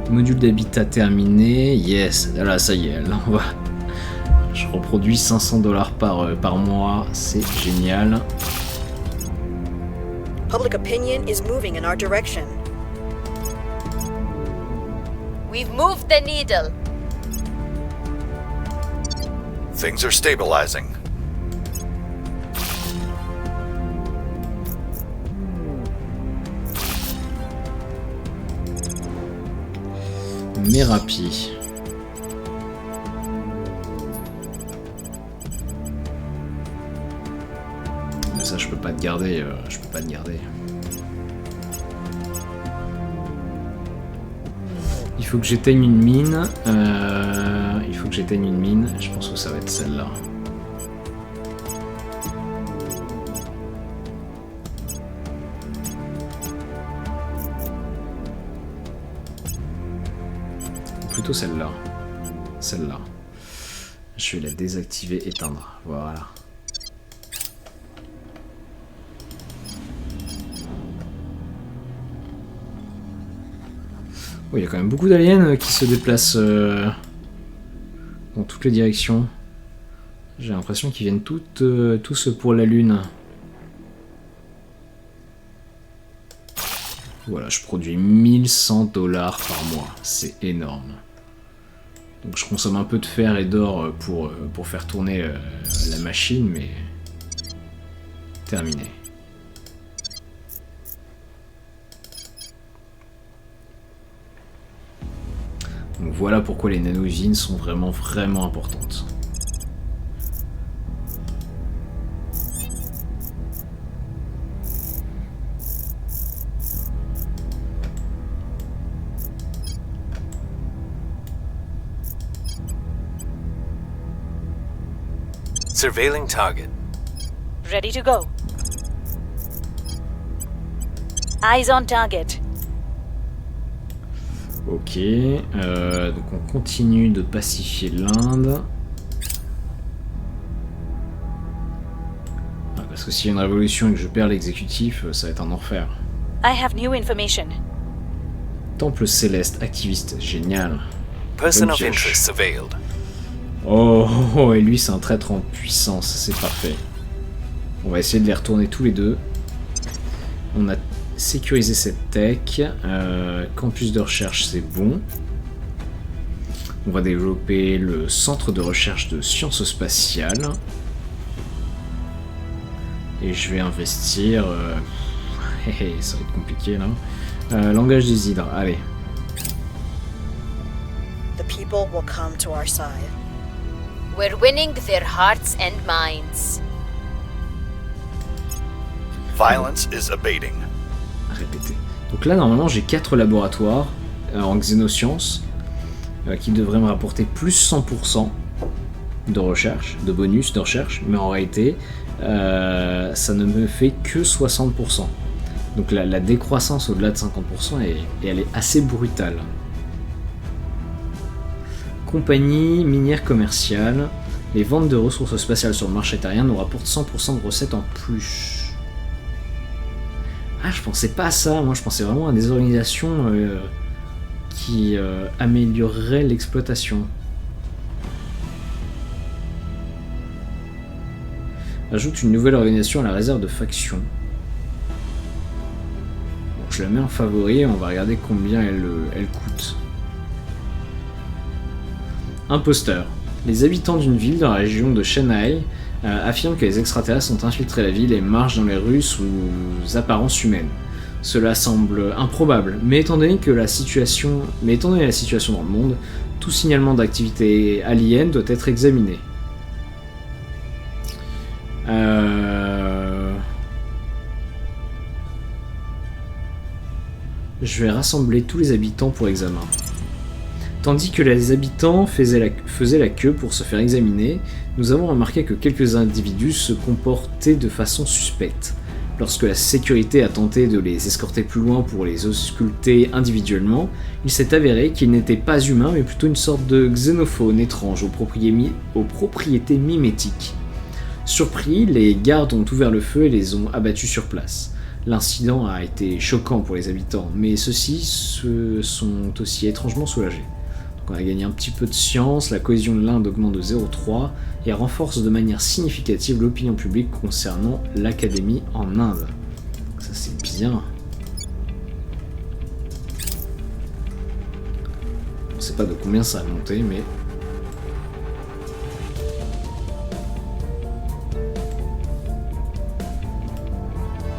Module d'habitat terminé, yes, là ça y est, là on va... Je reproduis 500 $ par mois, c'est génial. Public opinion is moving in our direction. We've moved the needle. Things are stabilizing. Mérapi. Mais ça je peux pas te garder, Il faut que j'éteigne une mine. Je pense que ça va être celle-là. Plutôt celle-là. Celle-là. Je vais la désactiver, éteindre. Voilà. Oh, il y a quand même beaucoup d'aliens qui se déplacent dans toutes les directions. J'ai l'impression qu'ils viennent tous pour la Lune. Voilà, je produis 1100 $ par mois. C'est énorme. Donc je consomme un peu de fer et d'or pour faire tourner la machine, mais... Terminé. voilà pourquoi les nano-usines sont vraiment importantes. Surveilling target. Ready to go. Eyes on target. Ok, donc on continue de pacifier l'Inde. Ah, parce que s'il y a une révolution et que je perds l'exécutif, ça va être un enfer. I have new information. Temple céleste, activiste, génial. Person Bonne of pioche. interest surveilled. Oh, et lui c'est un traître en puissance, c'est parfait. On va essayer de les retourner tous les deux. On a sécurisé cette tech. Campus de recherche, c'est bon. On va développer le centre de recherche de sciences spatiales. Et je vais investir... ça va être compliqué là. Langage des hydres, allez. The people will come to our side. We're winning their hearts and minds. Violence is abating. Répéter. Donc là, normalement, j'ai 4 laboratoires en xénosciences qui devraient me rapporter plus 100% de recherche, de bonus de recherche, mais en réalité, ça ne me fait que 60%. Donc la décroissance au-delà de 50%, elle est assez brutale. Compagnie minière commerciale, les ventes de ressources spatiales sur le marché terrien nous rapportent 100% de recettes en plus. Ah, je pensais pas à ça, moi je pensais vraiment à des organisations qui amélioreraient l'exploitation. Ajoute une nouvelle organisation à la réserve de faction. Bon, je la mets en favori, on va regarder combien elle coûte. Imposteur. Les habitants d'une ville dans la région de Chennai affirment que les extraterrestres ont infiltré la ville et marchent dans les rues sous apparences humaines. Cela semble improbable, mais étant donné la situation dans le monde, tout signalement d'activité alien doit être examiné. Je vais rassembler tous les habitants pour examen. Tandis que les habitants faisaient la queue pour se faire examiner, nous avons remarqué que quelques individus se comportaient de façon suspecte. Lorsque la sécurité a tenté de les escorter plus loin pour les ausculter individuellement, il s'est avéré qu'ils n'étaient pas humains mais plutôt une sorte de xénophone étrange aux propriétés mimétiques. Surpris, les gardes ont ouvert le feu et les ont abattus sur place. L'incident a été choquant pour les habitants, mais ceux-ci se sont aussi étrangement soulagés. Donc on a gagné un petit peu de science, la cohésion de l'Inde augmente de 0,3 et renforce de manière significative l'opinion publique concernant l'académie en Inde. Donc ça c'est bien. On sait pas de combien ça a monté, mais...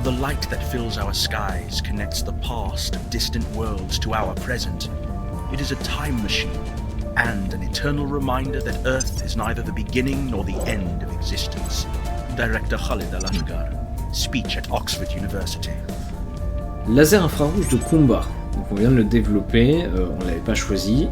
The light that fills our skies connects the past of distant worlds to our present. It is a time machine and an eternal reminder that Earth is neither the beginning nor the end of existence. Director Khalid Al-Ashgar, speech at Oxford University. Laser infrarouge de combat. Donc on vient de le développer, on l'avait pas choisi.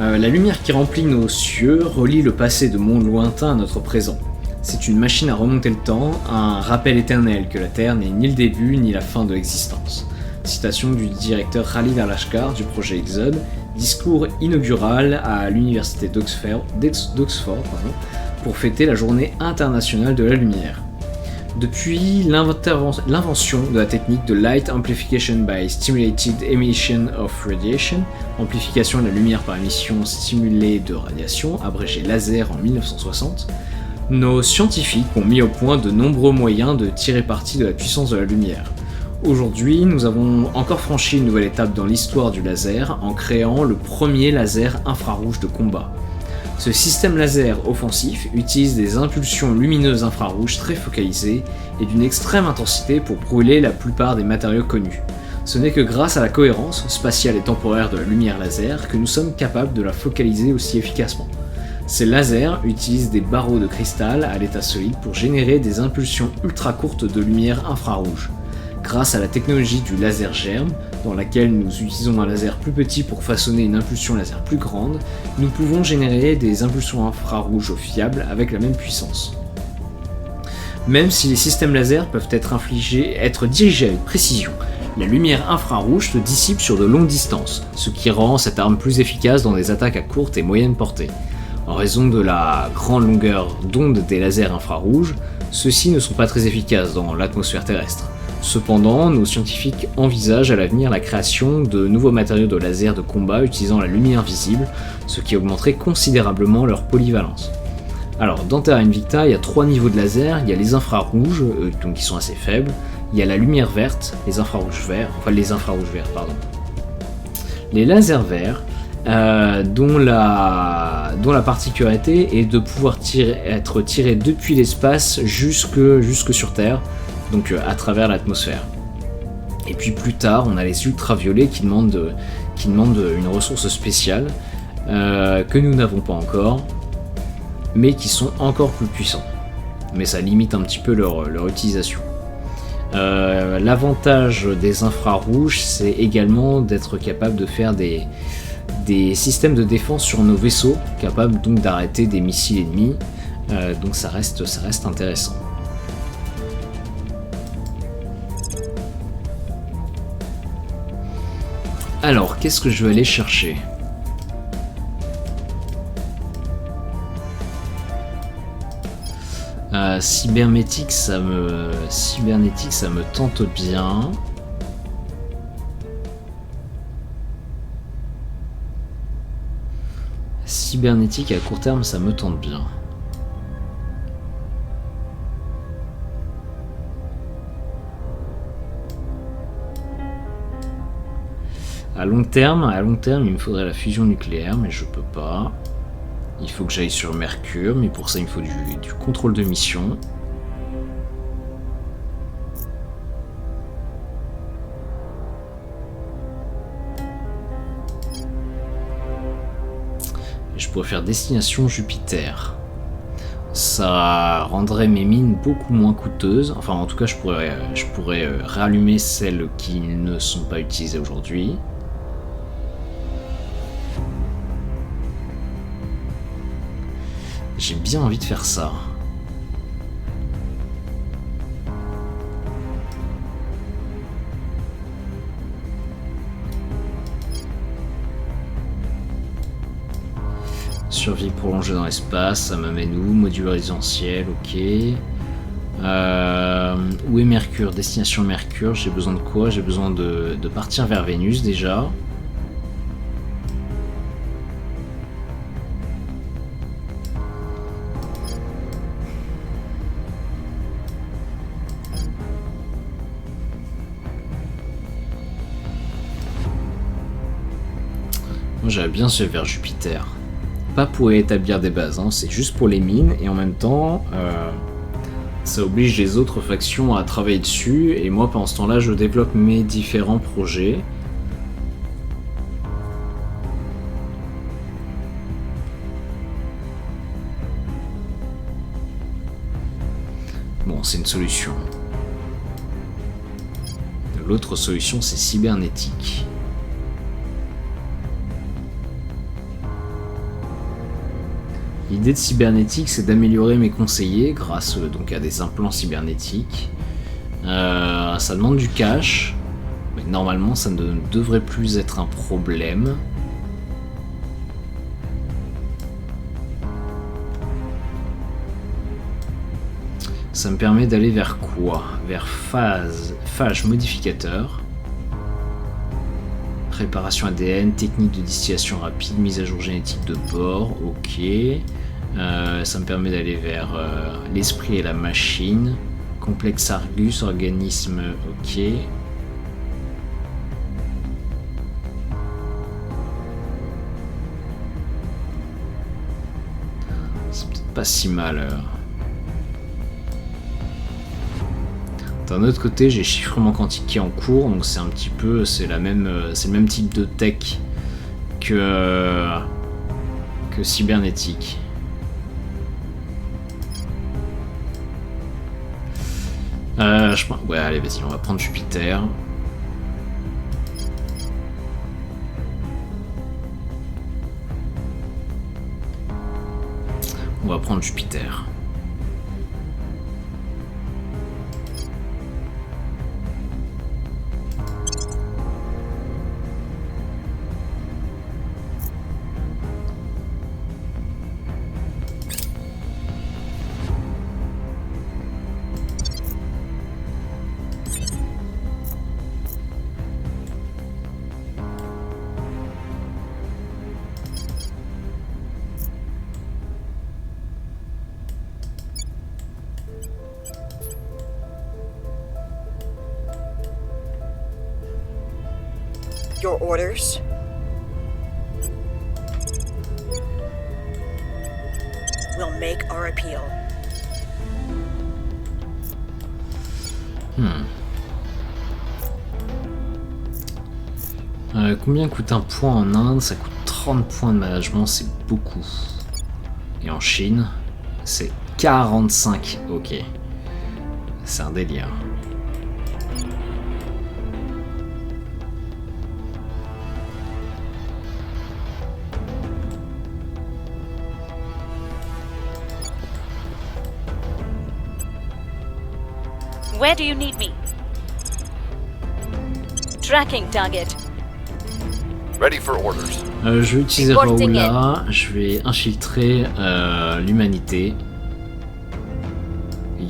La lumière qui remplit nos cieux relie le passé de mondes lointains à notre présent. C'est une machine à remonter le temps, un rappel éternel que la Terre n'est ni le début ni la fin de l'existence. Citation du directeur Khalid Al-Ashgar du projet Exode, discours inaugural à l'université d'Oxford pour fêter la journée internationale de la lumière. Depuis l'invention de la technique de Light Amplification by Stimulated Emission of Radiation, amplification de la lumière par émission stimulée de radiation, abrégé laser en 1960, nos scientifiques ont mis au point de nombreux moyens de tirer parti de la puissance de la lumière. Aujourd'hui, nous avons encore franchi une nouvelle étape dans l'histoire du laser en créant le premier laser infrarouge de combat. Ce système laser offensif utilise des impulsions lumineuses infrarouges très focalisées et d'une extrême intensité pour brûler la plupart des matériaux connus. Ce n'est que grâce à la cohérence spatiale et temporaire de la lumière laser que nous sommes capables de la focaliser aussi efficacement. Ces lasers utilisent des barreaux de cristal à l'état solide pour générer des impulsions ultra courtes de lumière infrarouge. Grâce à la technologie du laser germe, dans laquelle nous utilisons un laser plus petit pour façonner une impulsion laser plus grande, nous pouvons générer des impulsions infrarouges fiables avec la même puissance. Même si les systèmes laser peuvent être dirigés avec précision, la lumière infrarouge se dissipe sur de longues distances, ce qui rend cette arme plus efficace dans des attaques à courte et moyenne portée. En raison de la grande longueur d'onde des lasers infrarouges, ceux-ci ne sont pas très efficaces dans l'atmosphère terrestre. Cependant, nos scientifiques envisagent à l'avenir la création de nouveaux matériaux de laser de combat utilisant la lumière visible, ce qui augmenterait considérablement leur polyvalence. Alors, dans Terra Invicta, il y a 3 niveaux de laser. Il y a les infrarouges, donc qui sont assez faibles. Il y a la lumière verte, les infrarouges verts, pardon. Les lasers verts, dont la particularité est de pouvoir être tirés depuis l'espace jusque sur Terre, donc à travers l'atmosphère. Et puis plus tard, on a les ultraviolets qui demandent une ressource spéciale que nous n'avons pas encore, mais qui sont encore plus puissants. Mais ça limite un petit peu leur utilisation. L'avantage des infrarouges, c'est également d'être capable de faire des systèmes de défense sur nos vaisseaux, capables donc d'arrêter des missiles ennemis, donc ça reste intéressant. Alors, qu'est-ce que je vais aller chercher ? Cybernétique, ça me tente bien. Cybernétique à court terme, ça me tente bien. À long terme, il me faudrait la fusion nucléaire, mais je peux pas. Il faut que j'aille sur Mercure, mais pour ça il me faut du contrôle de mission. Et je pourrais faire destination Jupiter. Ça rendrait mes mines beaucoup moins coûteuses. Enfin, en tout cas, je pourrais rallumer celles qui ne sont pas utilisées aujourd'hui. J'ai bien envie de faire ça. Survie prolongée dans l'espace, ça m'amène où? Module résidentiel, ok. Où est Mercure? Destination Mercure, j'ai besoin de quoi? J'ai besoin de partir vers Vénus déjà. J'avais bien suivi vers Jupiter. Pas pour établir des bases, hein, c'est juste pour les mines, et en même temps, ça oblige les autres factions à travailler dessus, et moi pendant ce temps-là, je développe mes différents projets. Bon, c'est une solution. L'autre solution, c'est cybernétique. L'idée de cybernétique, c'est d'améliorer mes conseillers grâce donc à des implants cybernétiques. Ça demande du cash, mais normalement ça ne devrait plus être un problème. Ça me permet d'aller vers quoi? Vers phage modificateur. Préparation ADN, technique de distillation rapide, mise à jour génétique de bord, ok. Ça me permet d'aller vers l'esprit et la machine. Complexe Argus, organisme, ok. C'est peut-être pas si mal. D'un autre côté, j'ai chiffrement quantique qui est en cours, donc c'est un petit peu, c'est le même type de tech que cybernétique. Ouais, allez, vas-y, on va prendre Jupiter. On va prendre Jupiter. Your orders? We'll make our appeal. Combien coûte un point en Inde? Ça coûte 30 points de management, c'est beaucoup. Et en Chine, c'est 45. Ok. C'est un délire. Where do you need me? Tracking target. Ready for orders. Je vais utiliser Raoula, je vais infiltrer l'humanité.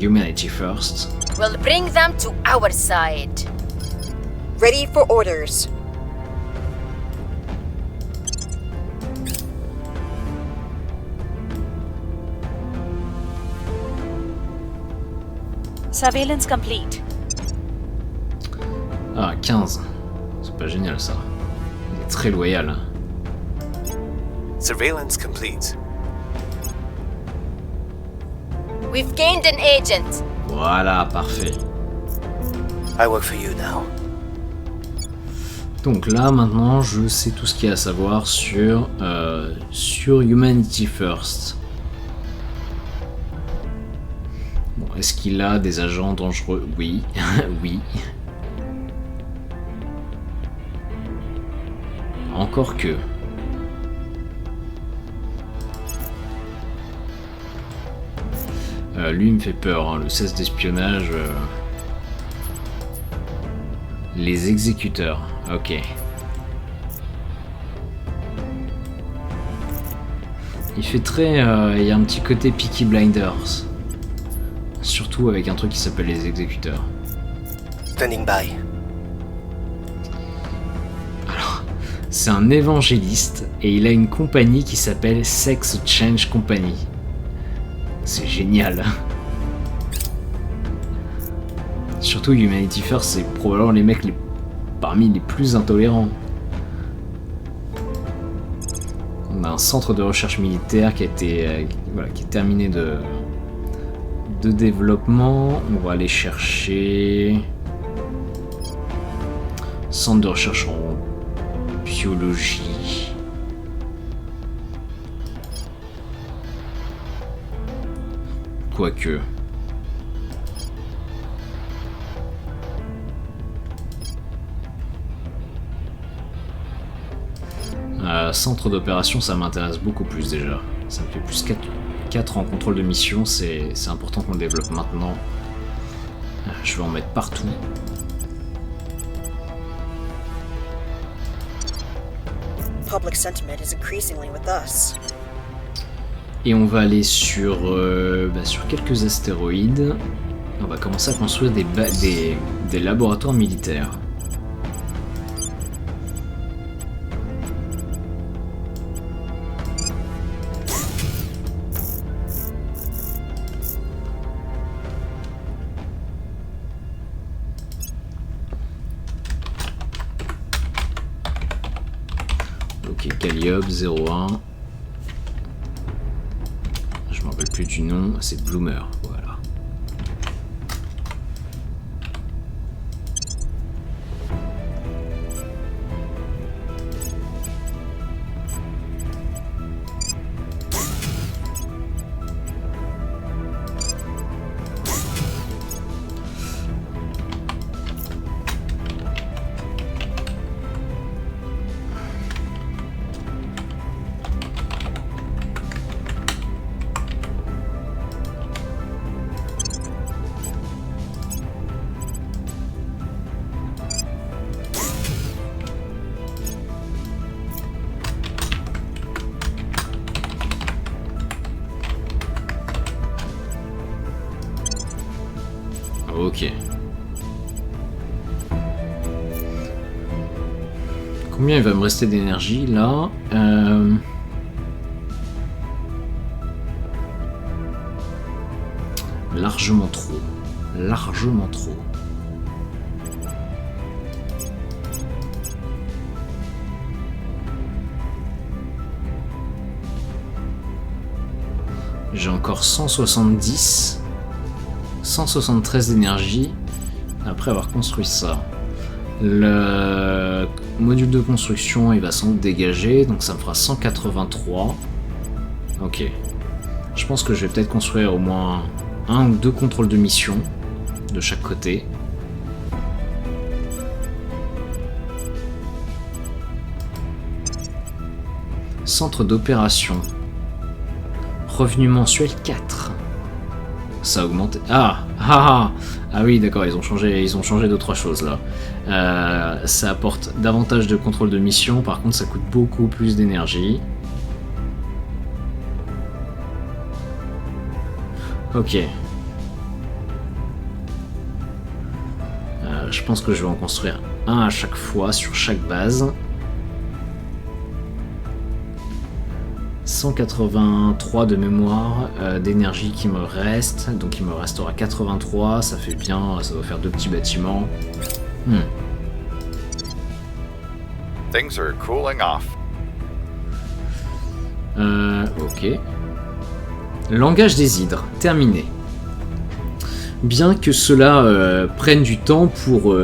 Humanity first. We'll bring them to our side. Ready for orders. Surveillance complete. Ah, 15. C'est pas génial ça. Il est très loyal. Surveillance complete. We've gained an agent. Voilà, parfait. I work for you now. Donc là, maintenant, je sais tout ce qu'il y a à savoir sur Humanity First. Bon, est-ce qu'il a des agents dangereux? Oui, oui. Encore que. Lui, il me fait peur, hein, le 16 d'espionnage. Les exécuteurs, ok. Il fait très... il y a un petit côté Peaky Blinders. Surtout avec un truc qui s'appelle les exécuteurs. Standing by. Alors, c'est un évangéliste et il a une compagnie qui s'appelle Sex Change Company. C'est génial. Surtout Humanity First, c'est probablement les mecs parmi les plus intolérants. On a un centre de recherche militaire qui a été qui est terminé de développement. On va aller chercher centre de recherche en biologie. Quoique. Centre d'opération, ça m'intéresse beaucoup plus déjà. Ça me fait plus 4 en contrôle de mission, c'est important qu'on le développe maintenant. Je vais en mettre partout. Public sentiment is increasingly with us. Et on va aller sur quelques astéroïdes. On va commencer à construire des laboratoires militaires. Ok, Calliope 01. Je m'en rappelle plus du nom, c'est Bloomer, voilà. Combien il va me rester d'énergie là Largement trop. Largement trop. J'ai encore 170, 173 d'énergie après avoir construit ça. Le module de construction il va sans doute dégager, donc ça me fera 183. Ok. Je pense que je vais peut-être construire au moins 1 ou 2 contrôles de mission de chaque côté. Centre d'opération. Revenu mensuel 4. Ça a augmenté. Ah oui, d'accord, ils ont changé 2-3 choses là. Ça apporte davantage de contrôle de mission, par contre ça coûte beaucoup plus d'énergie. Ok. Je pense que je vais en construire un à chaque fois sur chaque base. 183 de mémoire d'énergie qui me reste, donc il me restera 83, ça fait bien, ça doit faire 2 petits bâtiments. Things are cooling off. Ok. Langage des hydres, terminé. Bien que cela prenne du temps pour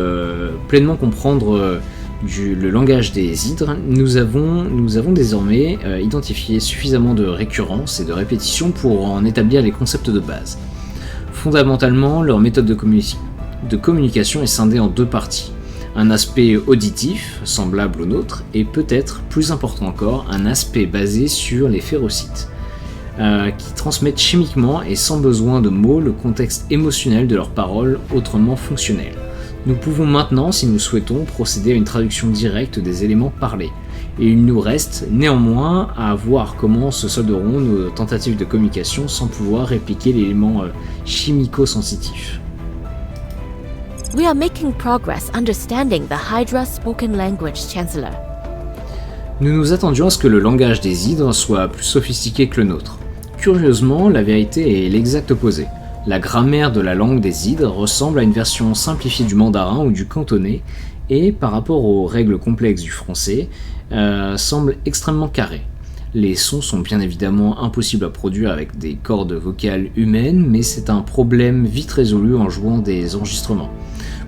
pleinement comprendre le langage des hydres, nous avons désormais identifié suffisamment de récurrences et de répétitions pour en établir les concepts de base. Fondamentalement, leur méthode de communication est scindée en 2 parties. Un aspect auditif, semblable au nôtre, et peut-être, plus important encore, un aspect basé sur les phérocites, qui transmettent chimiquement et sans besoin de mots le contexte émotionnel de leurs paroles autrement fonctionnelles. Nous pouvons maintenant, si nous souhaitons, procéder à une traduction directe des éléments parlés. Et il nous reste néanmoins à voir comment se solderont nos tentatives de communication sans pouvoir répliquer l'élément chimico-sensitif. We are making progress understanding the Hydra spoken language, Chancellor. Nous nous attendions à ce que le langage des hydres soit plus sophistiqué que le nôtre. Curieusement, la vérité est l'exact opposé. La grammaire de la langue des hydres ressemble à une version simplifiée du mandarin ou du cantonais et, par rapport aux règles complexes du français, semble extrêmement carrée. Les sons sont bien évidemment impossibles à produire avec des cordes vocales humaines, mais c'est un problème vite résolu en jouant des enregistrements.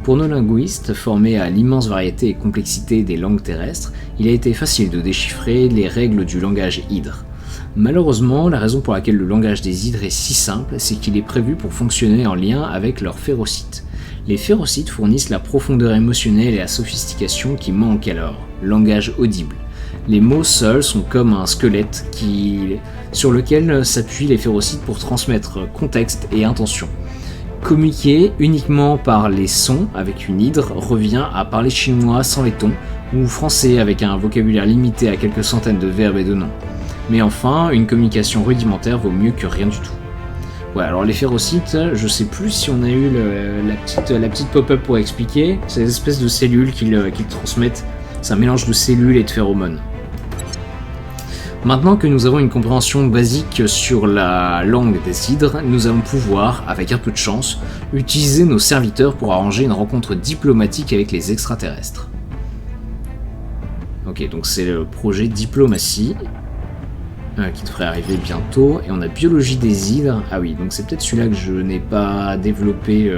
Pour nos linguistes, formés à l'immense variété et complexité des langues terrestres, il a été facile de déchiffrer les règles du langage hydre. Malheureusement, la raison pour laquelle le langage des hydres est si simple, c'est qu'il est prévu pour fonctionner en lien avec leurs phérocites. Les phérocites fournissent la profondeur émotionnelle et la sophistication qui manquent à leur langage audible. Les mots seuls sont comme un squelette sur lequel s'appuient les phérocites pour transmettre contexte et intention. Communiquer uniquement par les sons avec une hydre revient à parler chinois sans les tons, ou français avec un vocabulaire limité à quelques centaines de verbes et de noms. Mais enfin, une communication rudimentaire vaut mieux que rien du tout. Ouais, alors les phérocites, je sais plus si on a eu la petite pop-up pour expliquer, c'est des espèces de cellules qu'ils transmettent, c'est un mélange de cellules et de phéromones. Maintenant que nous avons une compréhension basique sur la langue des hydres, nous allons pouvoir, avec un peu de chance, utiliser nos serviteurs pour arranger une rencontre diplomatique avec les extraterrestres. Ok, donc c'est le projet diplomatie qui devrait arriver bientôt, et on a biologie des hydres. Ah oui, donc c'est peut-être celui-là que je n'ai pas développé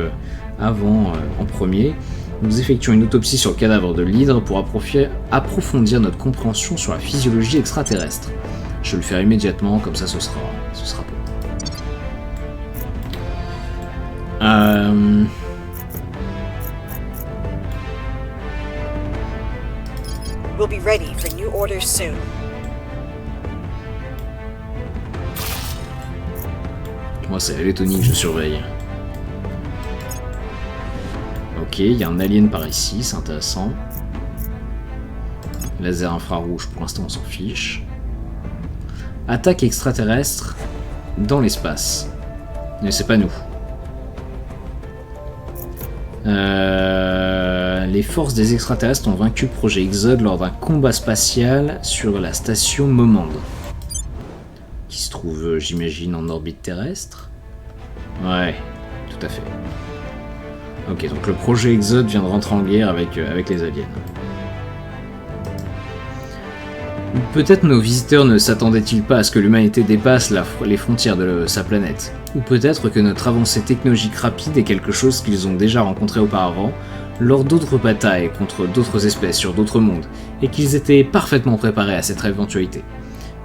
avant en premier. Nous effectuons une autopsie sur le cadavre de l'hydre pour approfondir notre compréhension sur la physiologie extraterrestre. Je vais le faire immédiatement, comme ça ce sera bon. We'll be ready for new orders soon. Moi, c'est la Lettonie que je surveille. Ok, il y a un alien par ici, c'est intéressant. Laser infrarouge, pour l'instant on s'en fiche. Attaque extraterrestre dans l'espace. Mais c'est pas nous. Les forces des extraterrestres ont vaincu le projet Exode lors d'un combat spatial sur la station Momande. Qui se trouve, j'imagine, en orbite terrestre. Ouais, tout à fait. Ok, donc le projet Exode vient de rentrer en guerre avec les aliens. Peut-être nos visiteurs ne s'attendaient-ils pas à ce que l'humanité dépasse les frontières de sa planète. Ou peut-être que notre avancée technologique rapide est quelque chose qu'ils ont déjà rencontré auparavant, lors d'autres batailles contre d'autres espèces sur d'autres mondes, et qu'ils étaient parfaitement préparés à cette éventualité.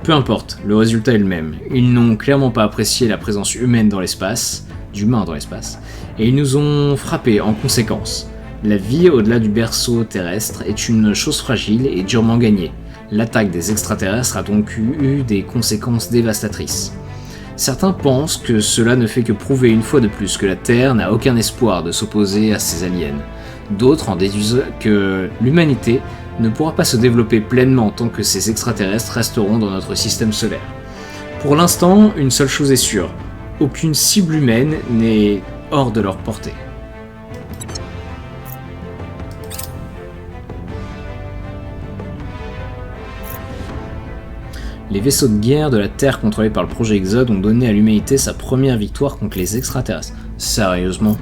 Peu importe, le résultat est le même. Ils n'ont clairement pas apprécié la présence humaine dans l'espace, d'humains dans l'espace, et ils nous ont frappés en conséquence. La vie au-delà du berceau terrestre est une chose fragile et durement gagnée. L'attaque des extraterrestres a donc eu des conséquences dévastatrices. Certains pensent que cela ne fait que prouver une fois de plus que la Terre n'a aucun espoir de s'opposer à ces aliens. D'autres en déduisent que l'humanité ne pourra pas se développer pleinement tant que ces extraterrestres resteront dans notre système solaire. Pour l'instant, une seule chose est sûre, aucune cible humaine n'est hors de leur portée. Les vaisseaux de guerre de la Terre contrôlés par le projet Exode ont donné à l'humanité sa première victoire contre les extraterrestres. Sérieusement ?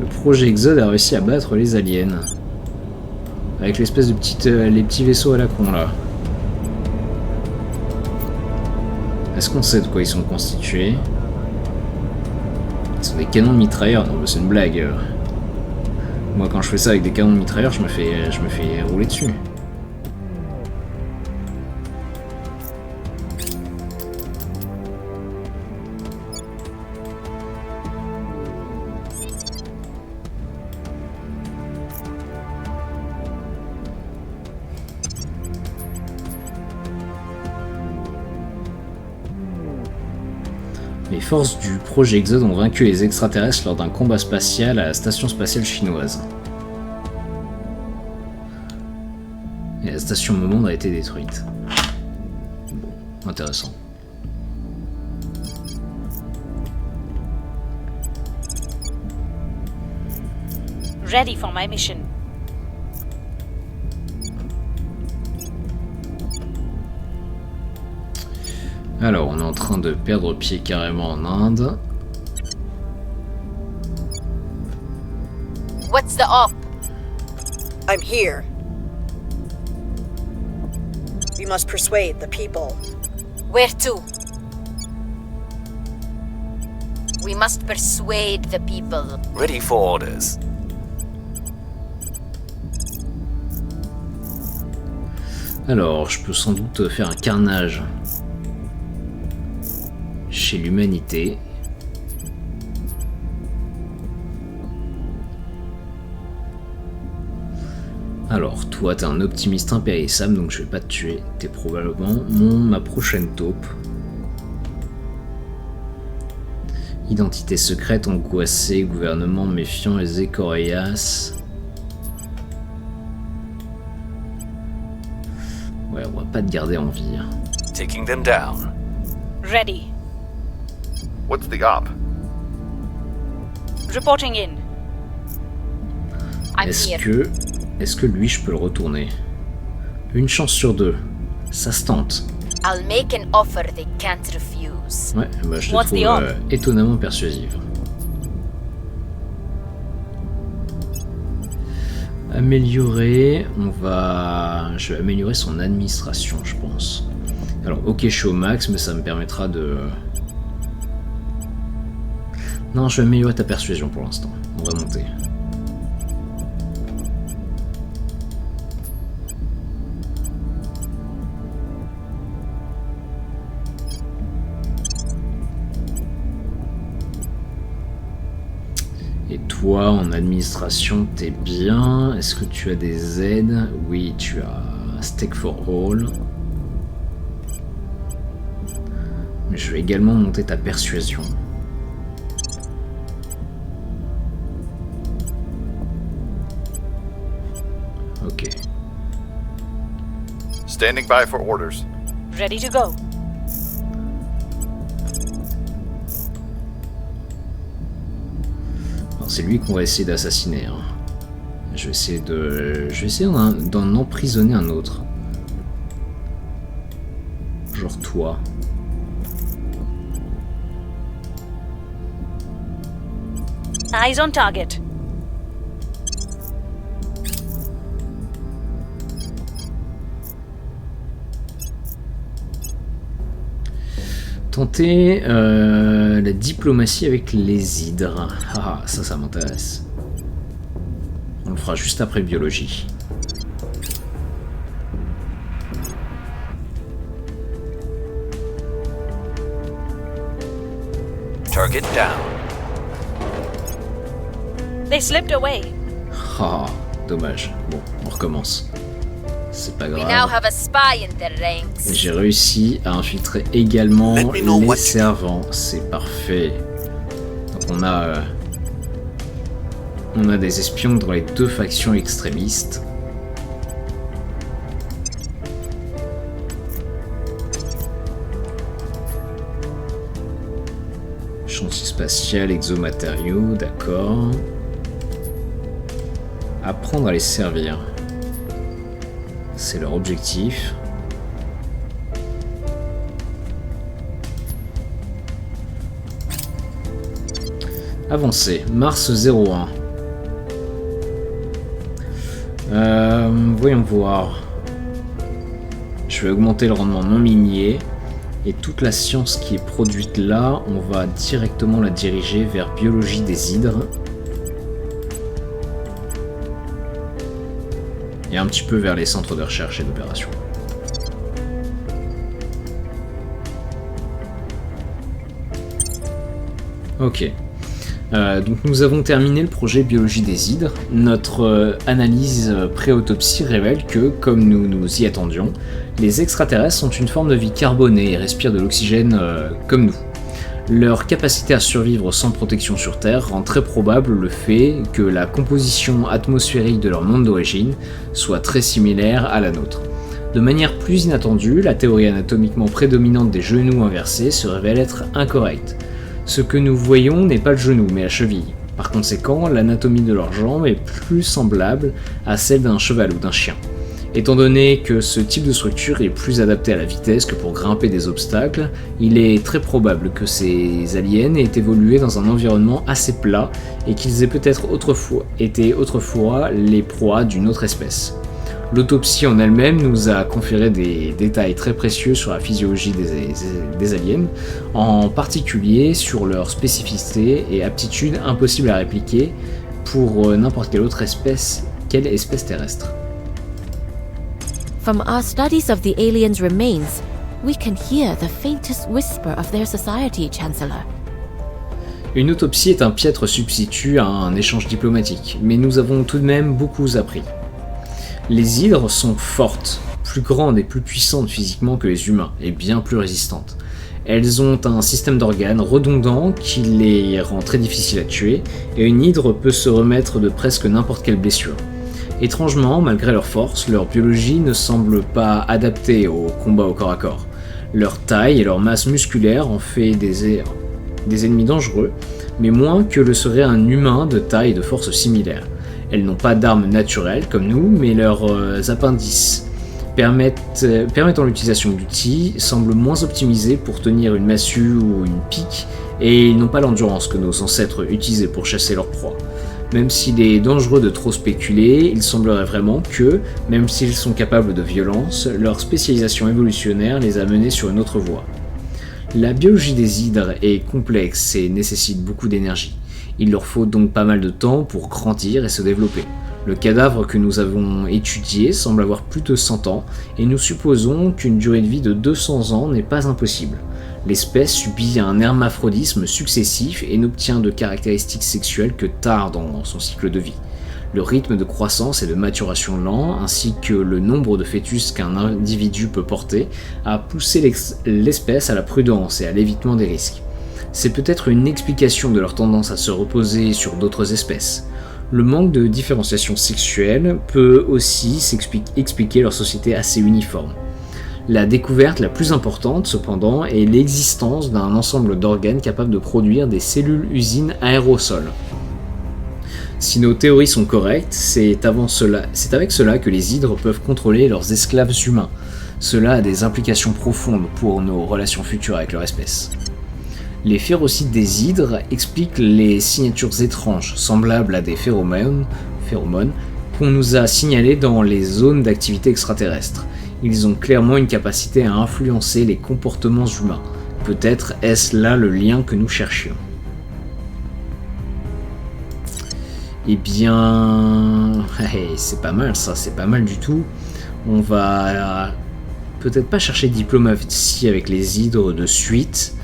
Le projet Exode a réussi à battre les aliens. Avec l'espèce de les petits vaisseaux à la con là. Est-ce qu'on sait de quoi ils sont constitués ? Ce sont des canons de mitrailleurs, non mais c'est une blague. Moi quand je fais ça avec des canons de mitrailleurs, je me fais rouler dessus. Les forces du projet Exode ont vaincu les extraterrestres lors d'un combat spatial à la station spatiale chinoise. Et la station Momande a été détruite. Bon, intéressant. Ready for my mission. Alors, on est en train de perdre pied carrément en Inde. What's the up? I'm here. We must persuade the people. Where to? We must persuade the people. Ready for orders. Alors, je peux sans doute faire un carnage chez l'humanité. Alors, toi, t'es un optimiste impérissable, donc je vais pas te tuer. T'es probablement ma prochaine taupe. Identité secrète angoissée, gouvernement méfiant et Zécorias. Ouais, on va pas te garder en vie. Taking them down. Ready. What's the op? Reporting in. I'm here. Est-ce que lui, je peux le retourner? Une chance sur deux. Ça se tente. I'll make an offer they can't refuse. Ouais, bah je te trouve étonnamment persuasive. Améliorer, je vais améliorer son administration, je pense. Alors, ok, je suis au max, mais ça me permettra de... Non, je vais améliorer ta persuasion pour l'instant. On va monter. Et toi, en administration, t'es bien. Est-ce que tu as des aides? Oui, tu as Stake for All. Mais je vais également monter ta persuasion. Ok. Standing by for orders. Ready to go. Alors c'est lui qu'on va essayer d'assassiner. Hein. Je vais essayer d'en emprisonner un autre. Genre toi. Eyes on target. Tenter la diplomatie avec les hydres. Ah, ça m'intéresse. On le fera juste après biologie. Target down. They slipped away. Ah, dommage. Bon, on recommence. C'est pas We now grave. have a spy in their ranks. J'ai réussi à infiltrer également Let me know les what- servants. C'est parfait. Donc on a des espions dans les deux factions extrémistes. Chantier spatial, exomatériaux, d'accord. Apprendre à les servir. C'est leur objectif. Avancer. Mars 01. Voyons voir. Je vais augmenter le rendement non minier. Et toute la science qui est produite là, on va directement la diriger vers biologie des hydres. Et un petit peu vers les centres de recherche et d'opération. Ok. Donc nous avons terminé le projet biologie des hydres. Notre analyse pré-autopsie révèle que, comme nous nous y attendions, les extraterrestres sont une forme de vie carbonée et respirent de l'oxygène comme nous. Leur capacité à survivre sans protection sur Terre rend très probable le fait que la composition atmosphérique de leur monde d'origine soit très similaire à la nôtre. De manière plus inattendue, la théorie anatomiquement prédominante des genoux inversés se révèle être incorrecte. Ce que nous voyons n'est pas le genou, mais la cheville. Par conséquent, l'anatomie de leurs jambes est plus semblable à celle d'un cheval ou d'un chien. Étant donné que ce type de structure est plus adapté à la vitesse que pour grimper des obstacles, il est très probable que ces aliens aient évolué dans un environnement assez plat et qu'ils aient peut-être été autrefois les proies d'une autre espèce. L'autopsie en elle-même nous a conféré des détails très précieux sur la physiologie des aliens, en particulier sur leur spécificité et aptitude impossibles à répliquer pour n'importe quelle autre espèce terrestre. From our studies of the aliens' remains, we can hear the faintest whisper of their society, Chancellor. Une autopsie est un piètre substitut à un échange diplomatique, mais nous avons tout de même beaucoup appris. Les hydres sont fortes, plus grandes et plus puissantes physiquement que les humains, et bien plus résistantes. Elles ont un système d'organes redondant qui les rend très difficiles à tuer, et une hydre peut se remettre de presque n'importe quelle blessure. Étrangement, malgré leur force, leur biologie ne semble pas adaptée au combat au corps à corps. Leur taille et leur masse musculaire en fait des ennemis dangereux, mais moins que le serait un humain de taille et de force similaires. Elles n'ont pas d'armes naturelles comme nous, mais leurs appendices permettant l'utilisation d'outils semblent moins optimisés pour tenir une massue ou une pique, et ils n'ont pas l'endurance que nos ancêtres utilisaient pour chasser leurs proies. Même s'il est dangereux de trop spéculer, il semblerait vraiment que, même s'ils sont capables de violence, leur spécialisation évolutionnaire les a menés sur une autre voie. La biologie des hydres est complexe et nécessite beaucoup d'énergie. Il leur faut donc pas mal de temps pour grandir et se développer. Le cadavre que nous avons étudié semble avoir plus de 100 ans, et nous supposons qu'une durée de vie de 200 ans n'est pas impossible. L'espèce subit un hermaphrodisme successif et n'obtient de caractéristiques sexuelles que tard dans son cycle de vie. Le rythme de croissance et de maturation lent, ainsi que le nombre de fœtus qu'un individu peut porter, a poussé l'espèce à la prudence et à l'évitement des risques. C'est peut-être une explication de leur tendance à se reposer sur d'autres espèces. Le manque de différenciation sexuelle peut aussi expliquer leur société assez uniforme. La découverte la plus importante, cependant, est l'existence d'un ensemble d'organes capables de produire des cellules-usines aérosols. Si nos théories sont correctes, c'est avec cela que les hydres peuvent contrôler leurs esclaves humains. Cela a des implications profondes pour nos relations futures avec leur espèce. Les phérocides des hydres expliquent les signatures étranges, semblables à des phéromones qu'on nous a signalées dans les zones d'activité extraterrestre. Ils ont clairement une capacité à influencer les comportements humains. Peut-être est-ce là le lien que nous cherchions. Eh bien... c'est pas mal ça, c'est pas mal du tout. On va peut-être pas chercher diplomatie avec les hydres de suite.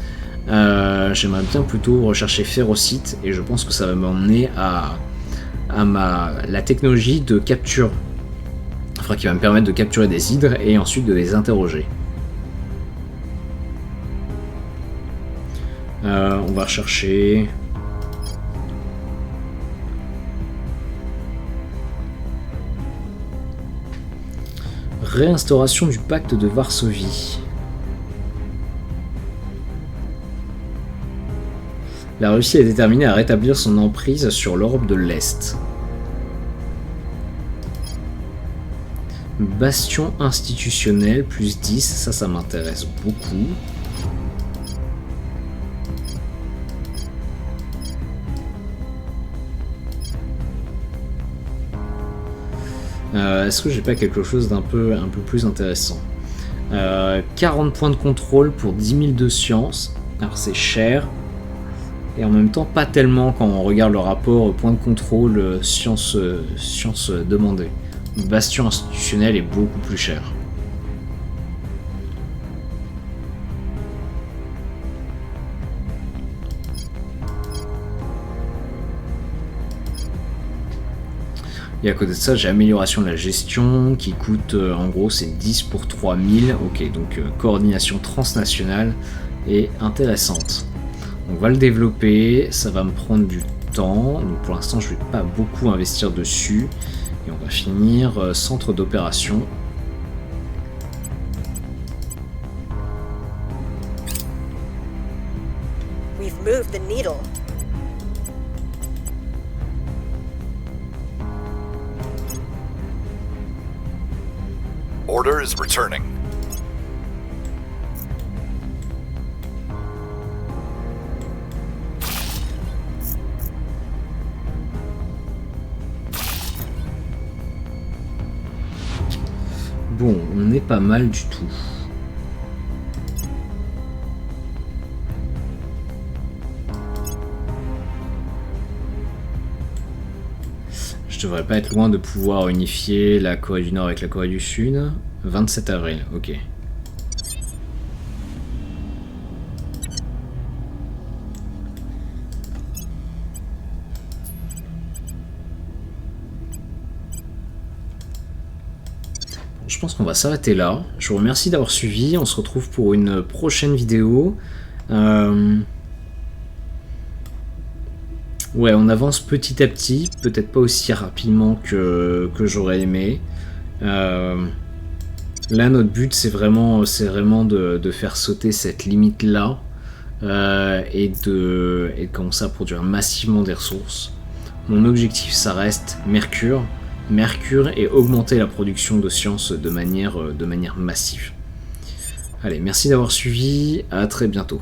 J'aimerais bien plutôt rechercher férocite et je pense que ça va m'emmener à la technologie de capture. Enfin, qui va me permettre de capturer des hydres et ensuite de les interroger. On va rechercher... Réinstauration du pacte de Varsovie. La Russie est déterminée à rétablir son emprise sur l'Europe de l'Est. Bastion institutionnel, plus 10, ça m'intéresse beaucoup. Est-ce que j'ai pas quelque chose un peu plus intéressant? 40 points de contrôle pour 10 000 de science. Alors c'est cher. Et en même temps pas tellement quand on regarde le rapport point de contrôle science demandée. Bastion institutionnel est beaucoup plus cher. Et à côté de ça, j'ai amélioration de la gestion qui coûte en gros c'est 10 pour 3000. Ok, donc coordination transnationale est intéressante. On va le développer, ça va me prendre du temps. Donc pour l'instant, je vais pas beaucoup investir dessus. Et on va finir centre d'opération. We've moved the needle. Order is returning. Bon, on n'est pas mal du tout. Je devrais pas être loin de pouvoir unifier la Corée du Nord avec la Corée du Sud. 27 avril, ok. Je pense qu'on va s'arrêter là. Je vous remercie d'avoir suivi. On se retrouve pour une prochaine vidéo. Ouais, on avance petit à petit. Peut-être pas aussi rapidement que j'aurais aimé. Là, notre but, c'est vraiment de faire sauter cette limite-là. Et de commencer à produire massivement des ressources. Mon objectif, ça reste Mercure et augmenter la production de science de manière massive. Allez, merci d'avoir suivi, à très bientôt.